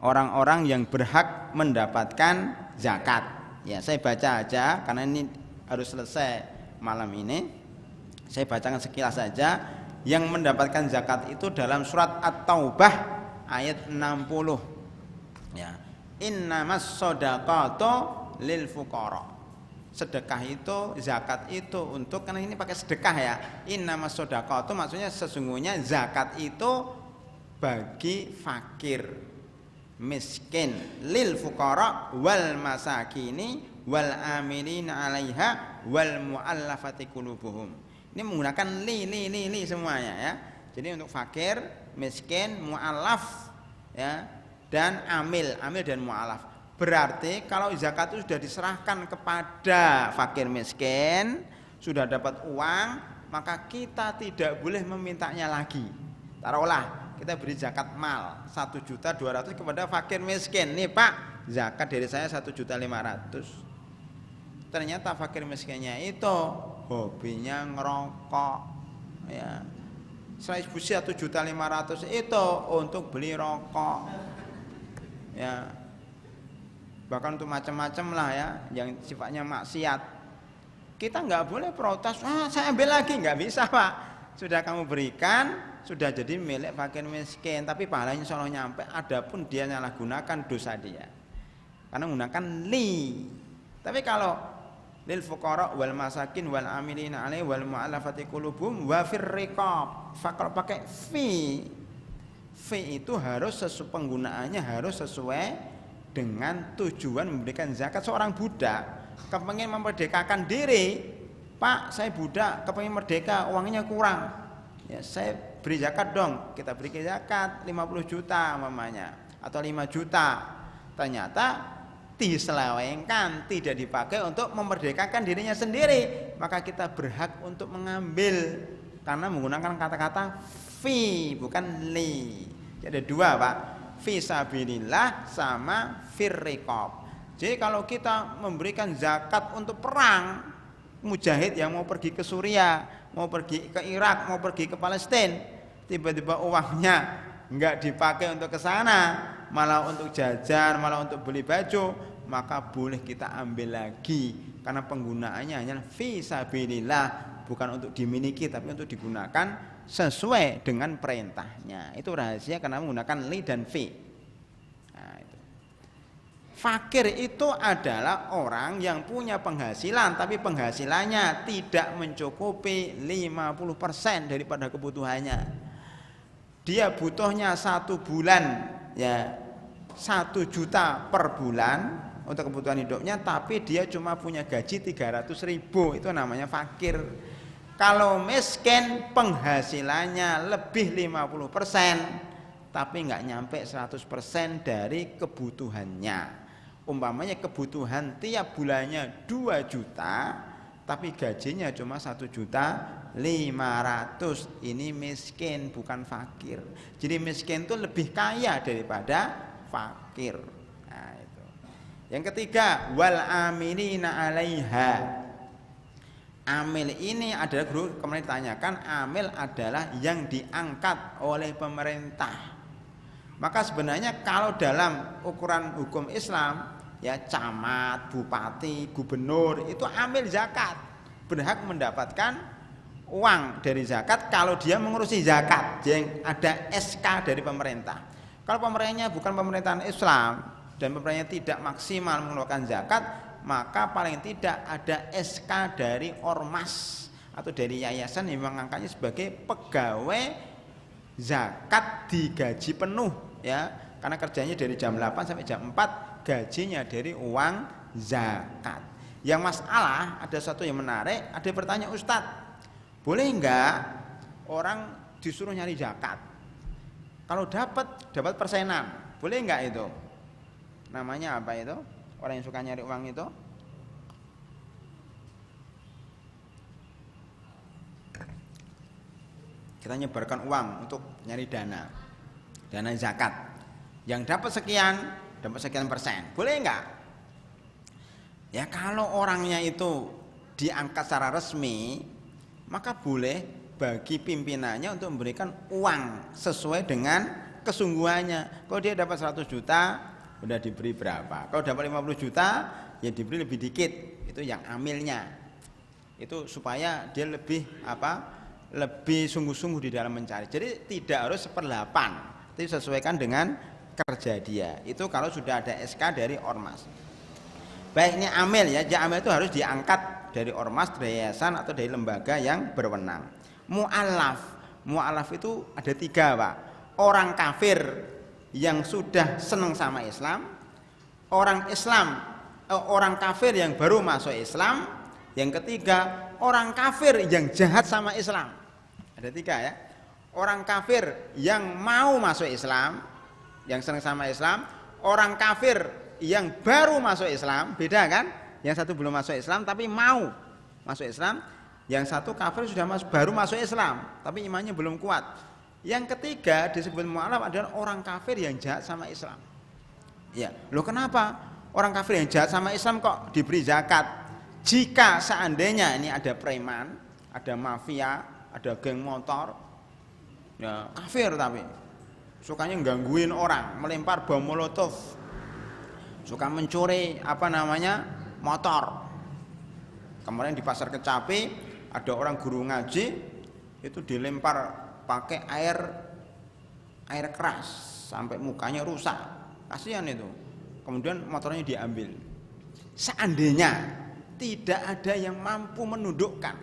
Orang-orang yang berhak mendapatkan zakat. Ya, saya baca aja karena ini harus selesai malam ini. Saya bacakan sekilas saja. Yang mendapatkan zakat itu dalam surat At-Taubah ayat 60. Ya. Innamas shadaqatu lil fuqara. Sedekah itu, zakat itu untuk, karena ini pakai sedekah ya. Innamas shadaqatu maksudnya sesungguhnya zakat itu bagi fakir, miskin, lil fuqara wal masakini wal amilina 'alaiha wal mu'allafati qulubuhum. Ini menggunakan li semuanya ya. Jadi untuk fakir, miskin, mu'allaf ya, dan amil dan mu'allaf. Berarti kalau zakat itu sudah diserahkan kepada fakir miskin, sudah dapat uang, maka kita tidak boleh memintanya lagi. Taruhlah kita beri zakat mal 1.200.000 kepada fakir miskin. Nih Pak, zakat dari saya 1.500.000. Ternyata fakir miskinnya itu hobinya ngerokok ya. 1.500.000 itu untuk beli rokok ya. Bahkan untuk macam-macam lah ya, yang sifatnya maksiat. Kita nggak boleh protes, saya ambil lagi, nggak bisa Pak. Sudah kamu berikan, sudah jadi milik fakir miskin, tapi pahalanya insya Allah nyampe. Adapun dia nyalahgunakan, dosa dia, karena menggunakan li. Tapi kalau lil fuqara wal masakin wal amilina 'alaihi wal mu'allafati qulubuhum wa fir riqab, kalau pakai fi itu harus penggunaannya harus sesuai dengan tujuan memberikan zakat. Seorang budak kepengen memerdekakan diri, Pak saya budak kepengen merdeka, uangnya kurang ya, saya beri zakat dong. Kita beri zakat 50 juta mamanya atau 5 juta, ternyata diselewengkan, tidak dipakai untuk memerdekakan dirinya sendiri, maka kita berhak untuk mengambil karena menggunakan kata-kata fi bukan li. Jadi ada 2 Pak, fisabilillah sama firriqab. Jadi kalau kita memberikan zakat untuk perang, mujahid yang mau pergi ke Suriah, mau pergi ke Irak, mau pergi ke Palestina, tiba-tiba uangnya enggak dipakai untuk ke sana, malah untuk jajan, malah untuk beli baju, maka boleh kita ambil lagi karena penggunaannya hanya fisabilillah, bukan untuk dimiliki tapi untuk digunakan sesuai dengan perintahnya. Itu rahasia karena menggunakan li dan fi. Nah, itu. Fakir itu adalah orang yang punya penghasilan tapi penghasilannya tidak mencukupi 50% daripada kebutuhannya. Dia butuhnya 1 bulan ya 1 juta per bulan untuk kebutuhan hidupnya, tapi dia cuma punya gaji 300.000, itu namanya fakir. Kalau miskin penghasilannya lebih 50% tapi nggak nyampe 100% dari kebutuhannya. Umpamanya kebutuhan tiap bulannya 2 juta, tapi gajinya cuma 1.500.000. Ini miskin, bukan fakir. Jadi miskin itu lebih kaya daripada fakir. Nah, itu. Yang ketiga, wal amilina 'alaiha. Amil ini adalah, guru kemarin tanyakan, amil adalah yang diangkat oleh pemerintah. Maka sebenarnya kalau dalam ukuran hukum Islam, ya camat, bupati, gubernur itu amil zakat, berhak mendapatkan uang dari zakat kalau dia mengurusi zakat, yang ada SK dari pemerintah. Kalau pemerintahnya bukan pemerintahan Islam dan pemerintahnya tidak maksimal mengeluarkan zakat, maka paling tidak ada SK dari ormas atau dari yayasan yang mengangkatnya sebagai pegawai zakat digaji penuh, ya, karena kerjanya dari jam 8 sampai jam 4, gajinya dari uang zakat. Yang masalah ada satu yang menarik, ada yang bertanya, Ustadz, boleh enggak orang disuruh nyari zakat? Kalau dapat persenan, boleh enggak itu? Namanya apa itu? Orang yang suka nyari uang itu? Kita nyebarkan uang untuk nyari dana zakat. Yang dapat sekian persen, boleh enggak? Ya kalau orangnya itu diangkat secara resmi, maka boleh bagi pimpinannya untuk memberikan uang sesuai dengan kesungguhannya. Kalau dia dapat 100 juta, udah diberi berapa? Kalau dapat 50 juta, ya diberi lebih dikit. Itu yang amilnya. Itu supaya dia lebih lebih sungguh-sungguh di dalam mencari. Jadi tidak harus 1/8, tapi sesuaikan dengan kerja dia. Itu kalau sudah ada SK dari ormas. Baik, ini amil ya. Amil itu harus diangkat dari ormas, dari yayasan atau dari lembaga yang berwenang. Mu'alaf itu ada 3, Pak. Orang kafir yang sudah senang sama Islam, orang kafir yang baru masuk Islam, yang ketiga orang kafir yang jahat sama Islam. Ada 3 ya. Orang kafir yang mau masuk Islam, yang senang sama Islam, orang kafir yang baru masuk Islam, beda kan? Yang satu belum masuk Islam tapi mau masuk Islam, yang satu kafir sudah baru masuk Islam tapi imannya belum kuat. Yang ketiga disebut mu'alaf adalah orang kafir yang jahat sama Islam. Ya, loh kenapa orang kafir yang jahat sama Islam kok diberi zakat? Jika seandainya ini ada preman, ada mafia, ada geng motor, ya kafir tapi sukanya gangguin orang, melempar bom molotov, suka mencuri motor. Kemarin di Pasar Kecapi ada orang guru ngaji itu dilempar pakai air keras sampai mukanya rusak, kasihan itu. Kemudian motornya diambil. Seandainya tidak ada yang mampu menundukkan,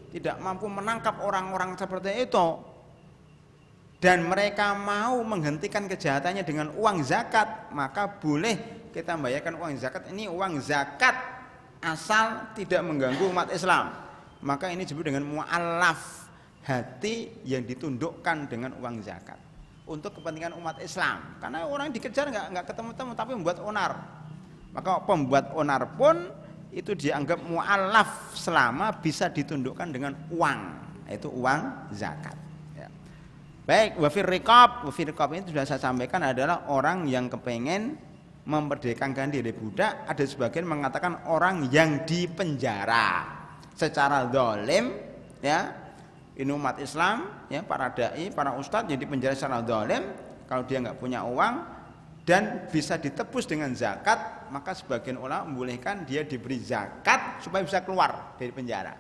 tidak mampu menangkap orang-orang seperti itu, dan mereka mau menghentikan kejahatannya dengan uang zakat, maka boleh kita membayarkan uang zakat. Ini uang zakat asal tidak mengganggu umat Islam, maka ini disebut dengan mu'allaf, hati yang ditundukkan dengan uang zakat untuk kepentingan umat Islam. Karena orang dikejar nggak ketemu-temu tapi membuat onar, maka pembuat onar pun itu dianggap mu'allaf selama bisa ditundukkan dengan uang, yaitu uang zakat. Ya. Baik, wafir riqab ini sudah saya sampaikan adalah orang yang kepengen memerdekakan diri budak. Ada sebagian mengatakan orang yang dipenjara secara zalim, ya. Ini umat Islam, ya, para dai, para ustadz yang dipenjara secara zalim kalau dia nggak punya uang dan bisa ditebus dengan zakat, maka sebagian ulama membolehkan dia diberi zakat supaya bisa keluar dari penjara.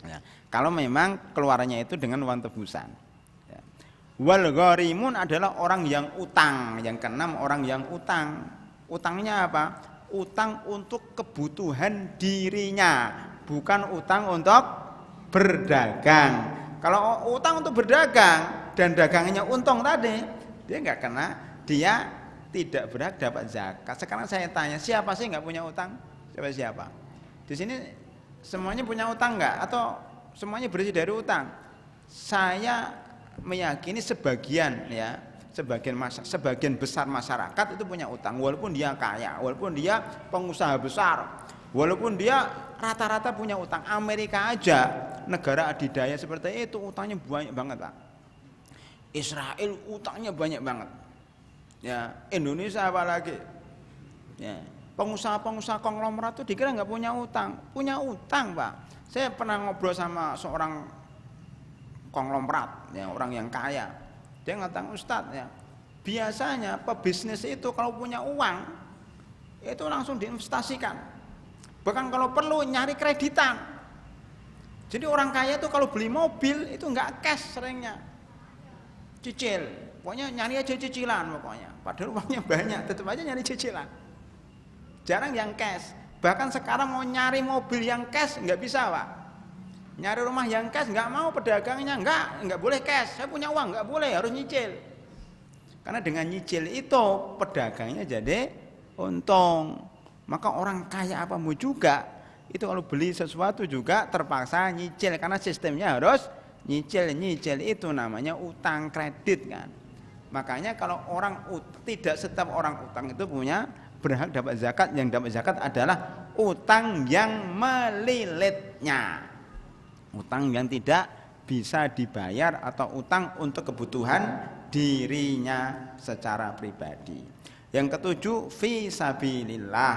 Ya. Kalau memang keluarnya itu dengan uang tebusan. Ya. Wal gharimun adalah orang yang utang. Yang keenam orang yang utang. Utangnya apa? Utang untuk kebutuhan dirinya, bukan utang untuk berdagang. Kalau utang untuk berdagang dan dagangnya untung tadi, dia nggak kena, dia tidak berhak dapat zakat. Sekarang saya tanya, siapa sih nggak punya utang? Siapa? Di sini semuanya punya utang nggak? Atau semuanya bersih dari utang? Saya meyakini sebagian besar masyarakat itu punya utang, walaupun dia kaya, walaupun dia pengusaha besar, Walaupun dia rata-rata punya utang. Amerika aja negara adidaya seperti itu utangnya banyak banget, Pak. Israel utangnya banyak banget. Ya, Indonesia apalagi. Ya, pengusaha-pengusaha konglomerat itu dikira nggak punya utang. Punya utang, Pak. Saya pernah ngobrol sama seorang konglomerat, ya, orang yang kaya. Dia ngatakan, Ustadz, ya, biasanya pebisnis itu kalau punya uang itu langsung diinvestasikan. Bahkan kalau perlu nyari kreditan. Jadi orang kaya itu kalau beli mobil itu nggak cash seringnya, cicil. Pokoknya nyari aja cicilan pokoknya. Padahal uangnya banyak, tetap aja nyari cicilan. Jarang yang cash. Bahkan sekarang mau nyari mobil yang cash nggak bisa, Pak. Nyari rumah yang cash nggak mau pedagangnya, nggak boleh cash. Saya punya uang nggak boleh, harus nyicil. Karena dengan nyicil itu pedagangnya jadi untung. Maka orang kaya apamu juga itu kalau beli sesuatu juga terpaksa nyicil karena sistemnya harus nyicil itu namanya utang kredit kan. Makanya kalau orang tidak setiap orang utang itu punya berhak dapat zakat. Yang dapat zakat adalah utang yang melilitnya, utang yang tidak bisa dibayar atau utang untuk kebutuhan dirinya secara pribadi. Yang ketujuh, fi sabilillah.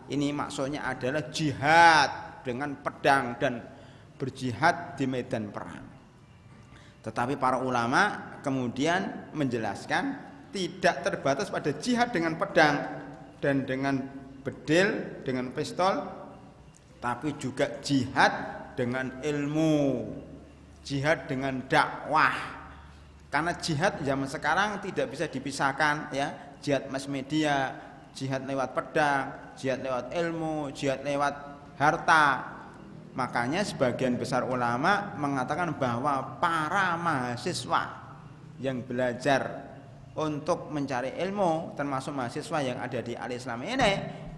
Ini maksudnya adalah jihad dengan pedang dan berjihad di medan perang. Tetapi para ulama kemudian menjelaskan tidak terbatas pada jihad dengan pedang dan dengan bedil, dengan pistol, tapi juga jihad dengan ilmu, jihad dengan dakwah. Karena jihad zaman sekarang tidak bisa dipisahkan, ya. Jihad mass media, jihad lewat pedang, jihad lewat ilmu, jihad lewat harta. Makanya sebagian besar ulama mengatakan bahwa para mahasiswa yang belajar untuk mencari ilmu, termasuk mahasiswa yang ada di Al-Islam ini,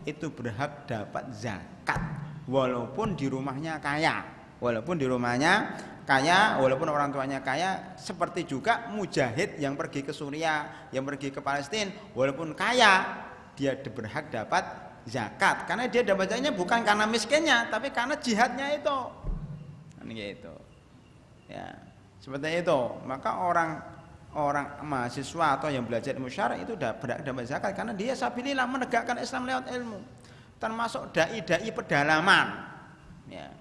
itu berhak dapat zakat walaupun di rumahnya kaya. Walaupun di rumahnya kaya, walaupun orang tuanya kaya, seperti juga mujahid yang pergi ke Suriah, yang pergi ke Palestina, walaupun kaya, dia berhak dapat zakat. Karena dia dapat zakatnya bukan karena miskinnya, tapi karena jihadnya itu. Kan gitu. Ya, seperti itu. Maka orang mahasiswa atau yang belajar ilmu syar'i itu berhak dapat zakat karena dia sabilillah menegakkan Islam lewat ilmu. Termasuk dai-dai pedalaman. Ya.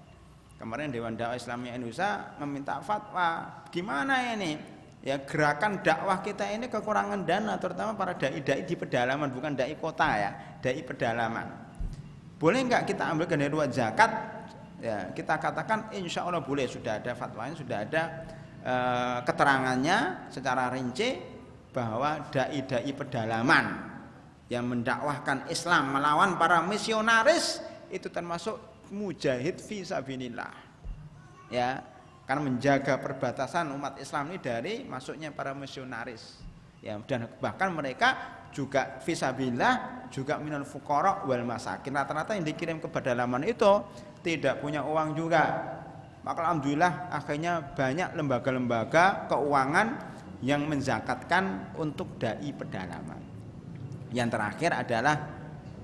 Kemarin Dewan Dakwah Islamiyah Indonesia meminta fatwa, gimana ini? Ya, gerakan dakwah kita ini kekurangan dana, terutama para dai-dai di pedalaman, bukan dai kota ya, dai pedalaman. Boleh nggak kita ambil dari ruang zakat? Ya, kita katakan insya Allah boleh, sudah ada fatwanya, sudah ada keterangannya secara rinci bahwa dai-dai pedalaman yang mendakwahkan Islam melawan para misionaris itu termasuk mujahid fi sabilillah, ya, karena menjaga perbatasan umat Islam ini dari masuknya para misionaris, ya, dan bahkan mereka juga fi sabilillah, juga minal fuqara wal masakin. Rata-rata yang dikirim ke pedalaman itu tidak punya uang juga. Maka alhamdulillah akhirnya banyak lembaga-lembaga keuangan yang menzakatkan untuk dai pedalaman. Yang terakhir adalah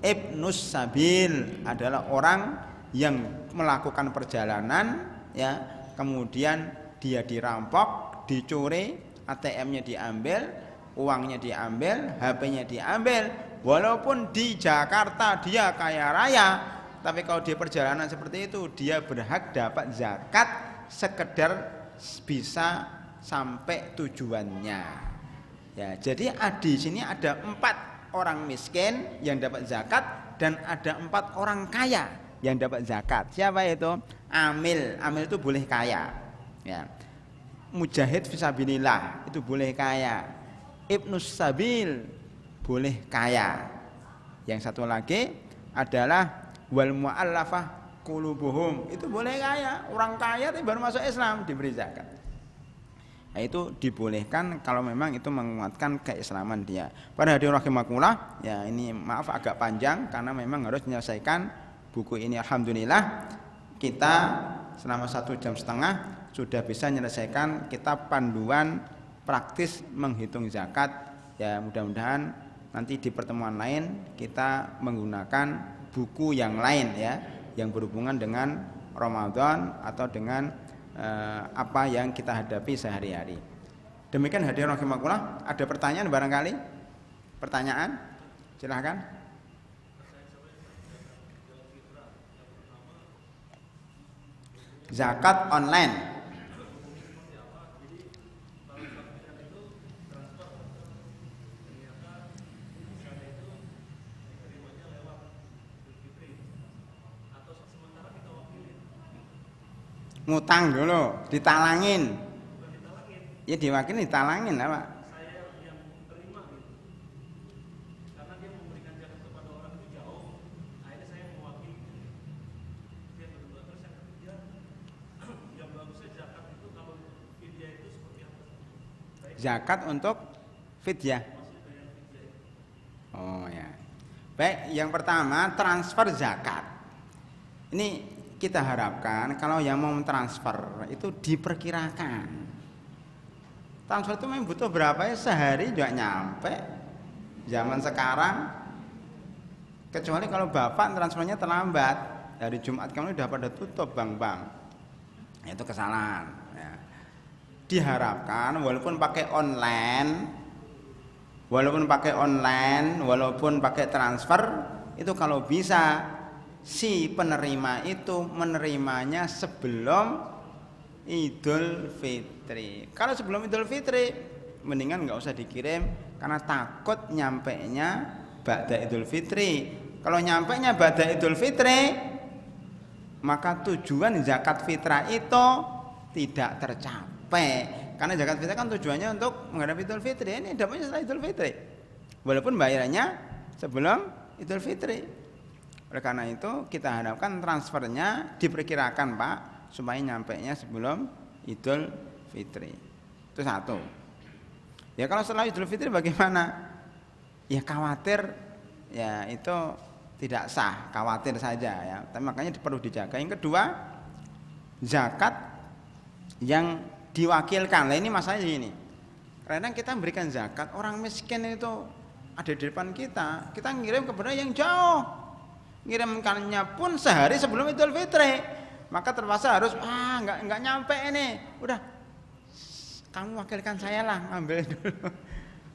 ibnus sabil, adalah orang yang melakukan perjalanan, ya, kemudian dia dirampok, dicuri, ATM-nya diambil, uangnya diambil, HP-nya diambil, walaupun di Jakarta dia kaya raya, tapi kalau dia perjalanan seperti itu dia berhak dapat zakat sekedar bisa sampai tujuannya. Ya, jadi di sini ada 4 orang miskin yang dapat zakat dan ada 4 orang kaya yang dapat zakat. Siapa itu? Amil itu boleh kaya, ya. Mujahid fisabilillah itu boleh kaya. Ibnus sabil boleh kaya. Yang satu lagi adalah wal mu'allafah qulubuhum, itu boleh kaya. Orang kaya tapi baru masuk Islam diberi zakat. Nah, itu dibolehkan kalau memang itu menguatkan keislaman dia. Pada hadirin rahimakumullah, ya, ini maaf agak panjang karena memang harus menyelesaikan buku ini. Alhamdulillah kita selama 1,5 jam sudah bisa menyelesaikan kitab panduan praktis menghitung zakat. Ya, mudah-mudahan nanti di pertemuan lain kita menggunakan buku yang lain, ya, yang berhubungan dengan Ramadan atau dengan apa yang kita hadapi sehari-hari. Demikian hadirin rahimakumullah. Ada pertanyaan barangkali? Pertanyaan? Silahkan. Zakat online. Ngutang dulu, ditalangin. Ya diwakili ditalangin lah Pak. Saya yang terima gitu. Karena dia memberikan zakat kepada orang itu jauh, akhirnya saya mewakili. Dia berdua terus yang ketiga, yang bagusnya zakat itu kalau fidyah itu seperti apa? Zakat untuk fidyah. Oh ya. Baik, yang pertama transfer zakat. Ini kita harapkan kalau yang mau transfer itu diperkirakan. Transfer itu memang butuh berapa ya? Sehari juga nyampe. Zaman sekarang, kecuali kalau bapak transfernya terlambat, dari Jumat kemarin udah pada tutup bank-bank. Itu kesalahan. Ya. Diharapkan walaupun pakai online, walaupun pakai transfer, itu kalau bisa si penerima itu menerimanya sebelum Idul Fitri. Kalau sebelum Idul Fitri mendingan nggak usah dikirim karena takut nyampenya ba'da Idul Fitri. Kalau nyampenya ba'da Idul Fitri maka tujuan zakat fitrah itu tidak tercapai. Karena zakat fitrah kan tujuannya untuk menghadapi Idul Fitri. Ini dapatnya setelah Idul Fitri. Walaupun bayarannya sebelum Idul Fitri. Oleh karena itu kita harapkan transfernya diperkirakan Pak supaya nyampainya sebelum Idul Fitri. Itu satu. Ya kalau setelah Idul Fitri bagaimana? Ya khawatir ya itu tidak sah, khawatir saja ya. Tapi makanya perlu dijaga. Yang kedua, zakat yang diwakilkan. Nah ini masalahnya ini. Kadang kita memberikan zakat, orang miskin itu ada di depan kita ngirim kepada yang jauh. Ngirimkannya pun sehari sebelum Idul Fitri, maka terpaksa harus nggak nyampe ini. Udah, kamu wakilkan saya lah, ambil dulu.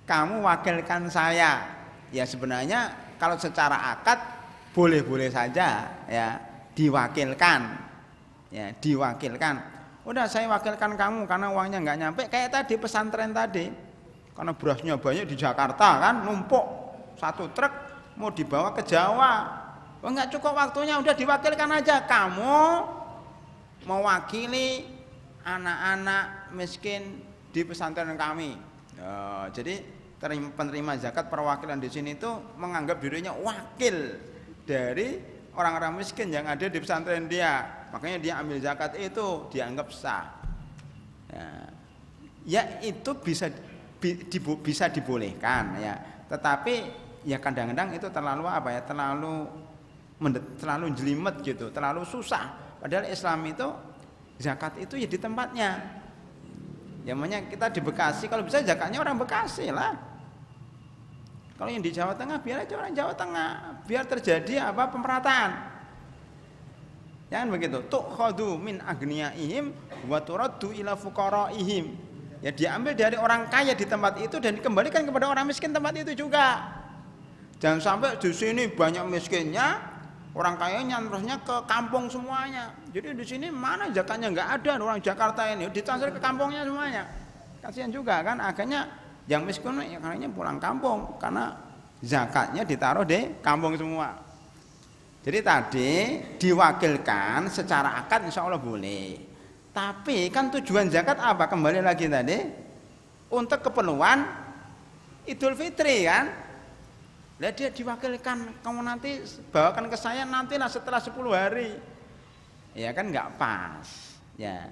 Kamu wakilkan saya. Ya sebenarnya kalau secara akad boleh-boleh saja ya diwakilkan, ya diwakilkan. Udah saya wakilkan kamu karena uangnya nggak nyampe. Kayak tadi pesantren tadi, karena berasnya banyak di Jakarta kan, numpuk satu truk mau dibawa ke Jawa. Enggak cukup waktunya, udah diwakilkan aja. Kamu mewakili anak-anak miskin di pesantren kami. Jadi penerima zakat perwakilan di sini itu menganggap dirinya wakil dari orang-orang miskin yang ada di pesantren dia. Makanya dia ambil zakat itu dianggap sah. Ya itu bisa dibolehkan ya. Tetapi ya kadang-kadang itu terlalu apa ya? Terlalu jelimet gitu, terlalu susah. Padahal Islam itu zakat itu ya di tempatnya. Ya makanya kita di Bekasi kalau bisa zakatnya orang Bekasi lah. Kalau yang di Jawa Tengah biar aja orang Jawa Tengah, biar terjadi apa pemerataan. Jangan begitu. Tukhadu min agniyaihim wa turaddu ila fuqaraihim. Ya diambil dari orang kaya di tempat itu dan dikembalikan kepada orang miskin tempat itu juga. Jangan sampai di sini banyak miskinnya, orang kayanya terusnya ke kampung semuanya. Jadi di sini mana zakatnya nggak ada, orang Jakarta ini ditransfer ke kampungnya semuanya. Kasihan juga kan, akhirnya yang miskin ya karena pulang kampung karena zakatnya ditaruh di kampung semua. Jadi tadi diwakilkan secara akad insya Allah boleh. Tapi kan tujuan zakat apa? Kembali lagi tadi untuk keperluan Idul Fitri kan. Lah dia diwakilkan, kamu nanti bawakan ke saya nantilah setelah 10 hari. Ya kan nggak pas. Ya.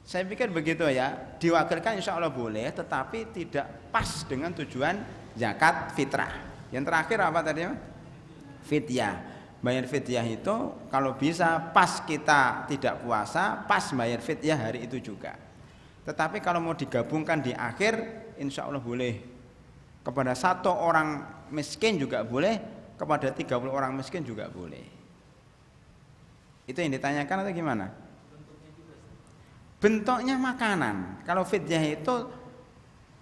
Saya pikir begitu ya. Diwakilkan insya Allah boleh, tetapi tidak pas dengan tujuan zakat fitrah. Yang terakhir apa tadi? Fidyah. Bayar fidyah itu kalau bisa pas kita tidak puasa, pas bayar fidyah hari itu juga. Tetapi kalau mau digabungkan di akhir, insya Allah boleh. Kepada satu orang miskin juga boleh, kepada 30 orang miskin juga boleh. Itu yang ditanyakan atau gimana? Bentuknya makanan. Kalau fidyah itu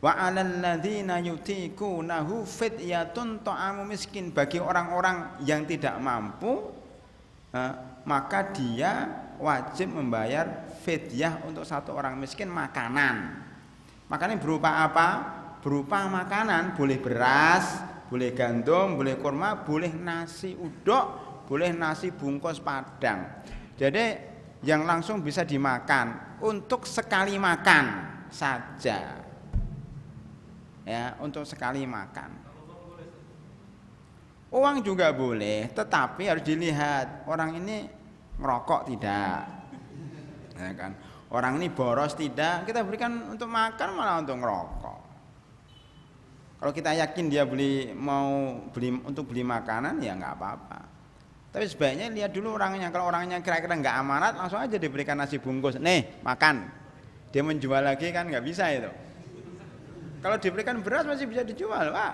wa 'alal ladzina yutiqunahu fidyatun ta'amu miskin, bagi orang-orang yang tidak mampu maka dia wajib membayar fidyah untuk satu orang miskin makanan. Makanan berupa apa? Berupa makanan, boleh beras, boleh gandum, boleh kurma, boleh nasi uduk, boleh nasi bungkus padang. Jadi yang langsung bisa dimakan untuk sekali makan saja. Ya, untuk sekali makan. Uang juga boleh, tetapi harus dilihat orang ini ngerokok tidak. Ya kan? Orang ini boros tidak, kita berikan untuk makan malah untuk ngerokok. Kalau kita yakin dia mau beli untuk beli makanan ya nggak apa-apa. Tapi sebaiknya lihat dulu orangnya. Kalau orangnya kira-kira nggak amanat, langsung aja diberikan nasi bungkus. Nih makan. Dia menjual lagi kan nggak bisa itu. Kalau diberikan beras masih bisa dijual, Pak.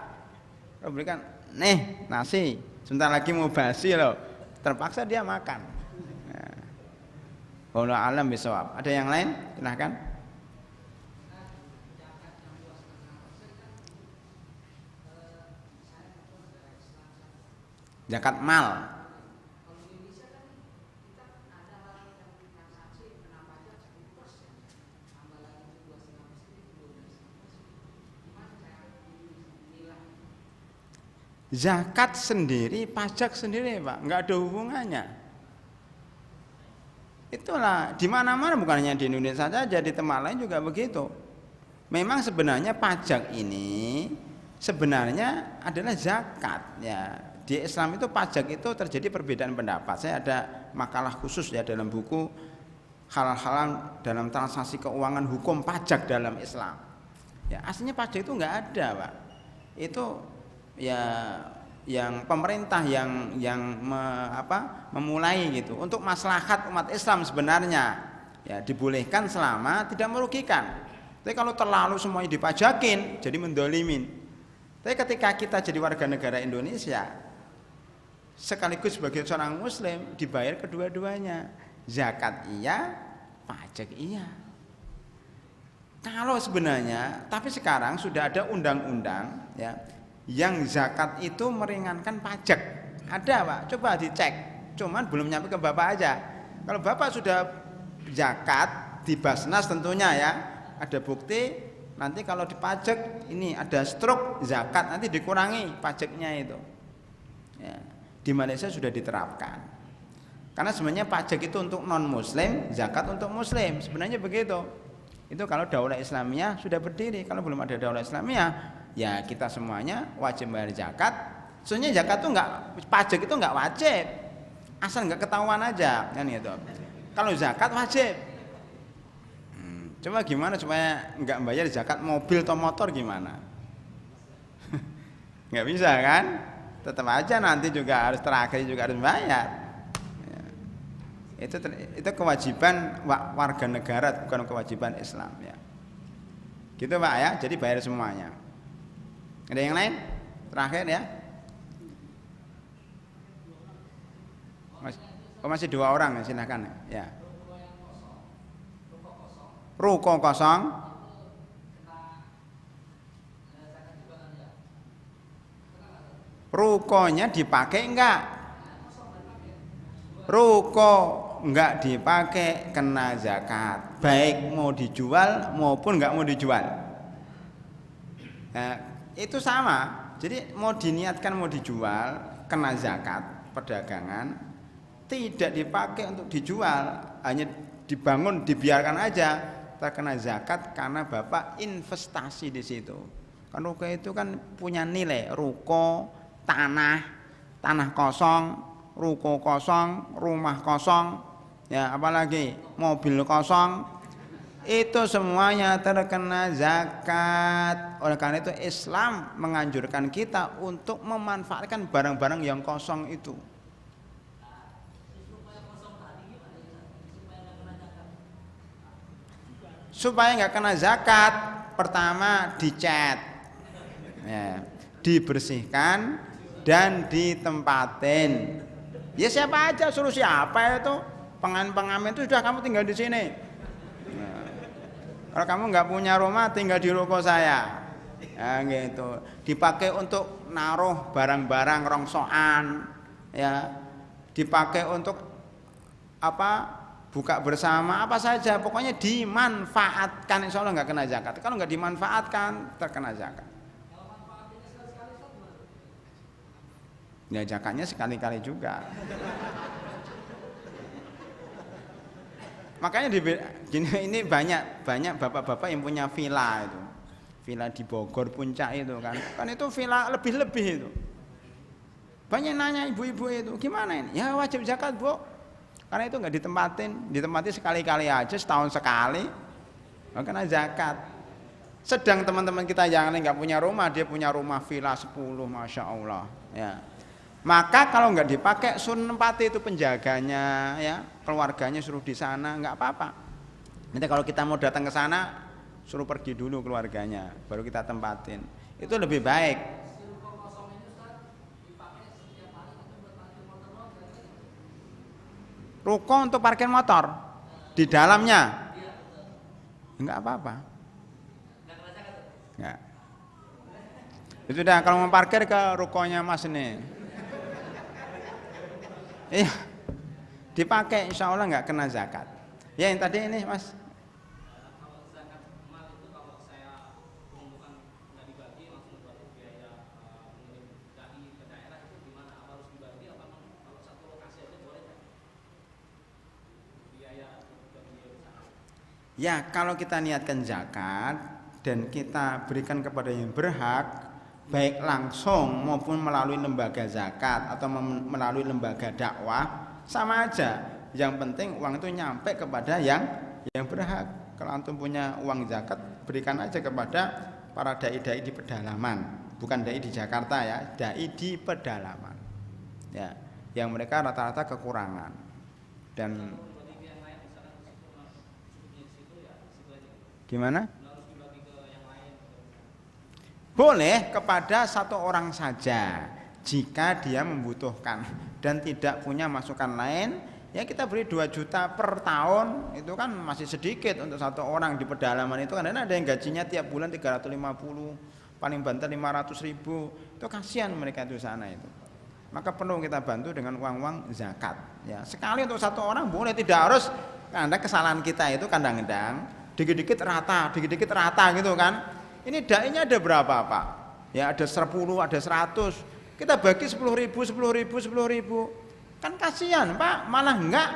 Kalau berikan, nih nasi, sebentar lagi mau basi loh. Terpaksa dia makan. Wallahu a'lam bishawab. Ada yang lain? Silahkan. Zakat mal. Zakat sendiri, pajak sendiri, Pak, nggak ada hubungannya. Itulah di mana-mana, bukan hanya di Indonesia saja, di tempat lain juga begitu. Memang sebenarnya pajak ini sebenarnya adalah zakat ya. Di Islam itu pajak itu terjadi perbedaan pendapat. Saya ada makalah khusus ya dalam buku halal-halal dalam transaksi keuangan hukum pajak dalam Islam. Ya, aslinya pajak itu nggak ada, Pak. Itu ya yang pemerintah yang memulai gitu untuk maslahat umat Islam sebenarnya ya dibolehkan selama tidak merugikan. Tapi kalau terlalu semuanya dipajakin jadi mendolimin. Tapi ketika kita jadi warga negara Indonesia sekaligus sebagai seorang muslim dibayar kedua-duanya, zakat iya, pajak iya. Kalau sebenarnya, tapi sekarang sudah ada undang-undang ya yang zakat itu meringankan pajak. Ada, Pak, coba dicek. Cuman belum nyampe ke Bapak aja. Kalau Bapak sudah zakat di Basnas tentunya ya, ada bukti nanti kalau dipajak ini ada struk zakat nanti dikurangi pajaknya itu. Ya, di Malaysia sudah diterapkan. Karena sebenarnya pajak itu untuk non muslim, zakat untuk muslim. Sebenarnya begitu. Itu kalau daulah Islamiyah sudah berdiri. Kalau belum ada daulah Islamiyah ya kita semuanya wajib bayar zakat. Sebenarnya zakat itu pajak itu enggak wajib, asal enggak ketahuan aja kan gitu. Kalau zakat wajib. Coba gimana supaya enggak bayar zakat mobil atau motor gimana? Enggak bisa kan? Tetap aja nanti juga harus terakhir juga harus bayar. Ya. Itu kewajiban warga negara, bukan kewajiban Islam ya. Gitu, Pak ya. Jadi bayar semuanya. Ada yang lain? Terakhir ya. Masih 2 orang ya, silakan ya. Ruko kosong. Rukonya dipakai enggak? Ruko enggak dipakai kena zakat. Baik mau dijual maupun enggak mau dijual. Nah, itu sama. Jadi mau diniatkan mau dijual kena zakat perdagangan, tidak dipakai untuk dijual, hanya dibangun dibiarkan aja terkena zakat karena Bapak investasi di situ. Kan ruko itu kan punya nilai, ruko, tanah kosong, ruko kosong, rumah kosong, ya apalagi mobil kosong. Itu semuanya terkena zakat. Oleh karena itu Islam menganjurkan kita untuk memanfaatkan barang-barang yang kosong itu. Supaya nggak kena zakat, pertama dicat, ya, dibersihkan dan ditempatin. Ya siapa aja, suruh siapa itu? pengamen itu sudah kamu tinggal di sini. Nah, kalau kamu nggak punya rumah tinggal di ruko saya. Nah, gitu. Dipakai untuk naruh barang-barang rongsokan, ya. Dipakai untuk apa? Buka bersama apa saja, pokoknya dimanfaatkan, insya Allah nggak kena zakat. Kalau nggak dimanfaatkan terkena zakat. Ya zakatnya sekali-kali juga. Makanya ini banyak bapak-bapak yang punya villa itu, villa di Bogor Puncak itu kan itu villa lebih-lebih itu. Banyak nanya ibu-ibu itu, gimana ini? Ya wajib zakat bu, karena itu nggak ditempati sekali-kali aja, setahun sekali, nggak kena zakat. Sedang teman-teman kita yang lain nggak punya rumah, dia punya rumah villa 10, masya Allah, ya. Maka kalau nggak dipakai suruh nempati itu penjaganya, ya keluarganya suruh di sana, nggak apa-apa. Nanti kalau kita mau datang ke sana, suruh pergi dulu keluarganya, baru kita tempatin. Itu lebih baik. Ruko untuk parkir motor di dalamnya, nggak apa-apa. Nggak. Itu dah kalau mau parkir ke rukonya Mas ini. Iya, dipakai insya Allah nggak kena zakat. Ya yang tadi ini Mas. Kalau zakat mal itu kalau saya kumpulkan nggak dibagi langsung buat biaya mengirim dai ke daerah itu gimana? Apa harus dibagi apa kalau satu lokasi aja boleh nggak? Biaya usaha. Ya kalau kita niatkan zakat dan kita berikan kepada yang berhak, baik langsung maupun melalui lembaga zakat atau melalui lembaga dakwah, sama aja. Yang penting uang itu nyampe kepada yang berhak. Kalau antum punya uang zakat, berikan aja kepada para dai-dai di pedalaman, bukan dai di Jakarta ya, dai di pedalaman. Ya, yang mereka rata-rata kekurangan. Dan gimana? Boleh kepada satu orang saja jika dia membutuhkan dan tidak punya masukan lain, ya kita beri 2 juta per tahun, itu kan masih sedikit untuk satu orang di pedalaman itu kan. Ada yang gajinya tiap bulan 350, paling banter 500.000, itu kasihan mereka itu sana itu. Maka perlu kita bantu dengan uang-uang zakat. Ya sekali untuk satu orang boleh, tidak harus. Karena kesalahan kita itu kadang-kadang dikit-dikit rata gitu kan. Ini dainya ada berapa Pak? Ya ada 10, ada 100. Kita bagi 10.000. Kan kasihan Pak, malah enggak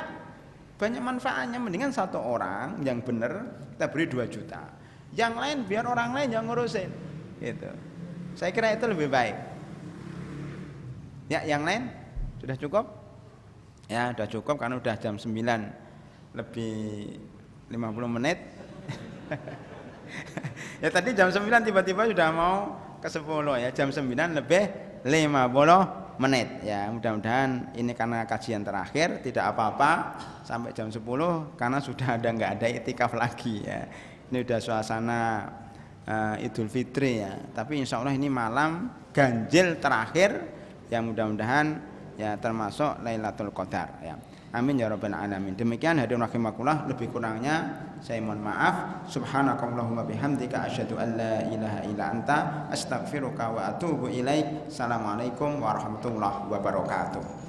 banyak manfaatnya. Mendingan satu orang yang benar kita beri 2 juta. Yang lain biar orang lain yang ngurusin. Gitu. Saya kira itu lebih baik. Ya, yang lain sudah cukup? Ya, sudah cukup karena sudah jam 9 lebih 50 menit. Ya tadi jam 9 tiba-tiba sudah mau ke 10 ya, jam 9 lebih 50 menit ya. Mudah-mudahan ini karena kajian terakhir tidak apa-apa sampai jam 10 karena sudah nggak ada itikaf lagi ya. Ini sudah suasana Idul Fitri ya. Tapi insya Allah ini malam ganjil terakhir yang mudah-mudahan ya termasuk Lailatul Qadar ya. Amin ya rabbal alamin. Demikian hadirin rahimakumullah, lebih kurangnya saya mohon maaf. Subhanakallahumma bihamdika asyhadu an la ilaha illa anta astaghfiruka wa atubu ilaik. Assalamualaikum warahmatullahi wabarakatuh.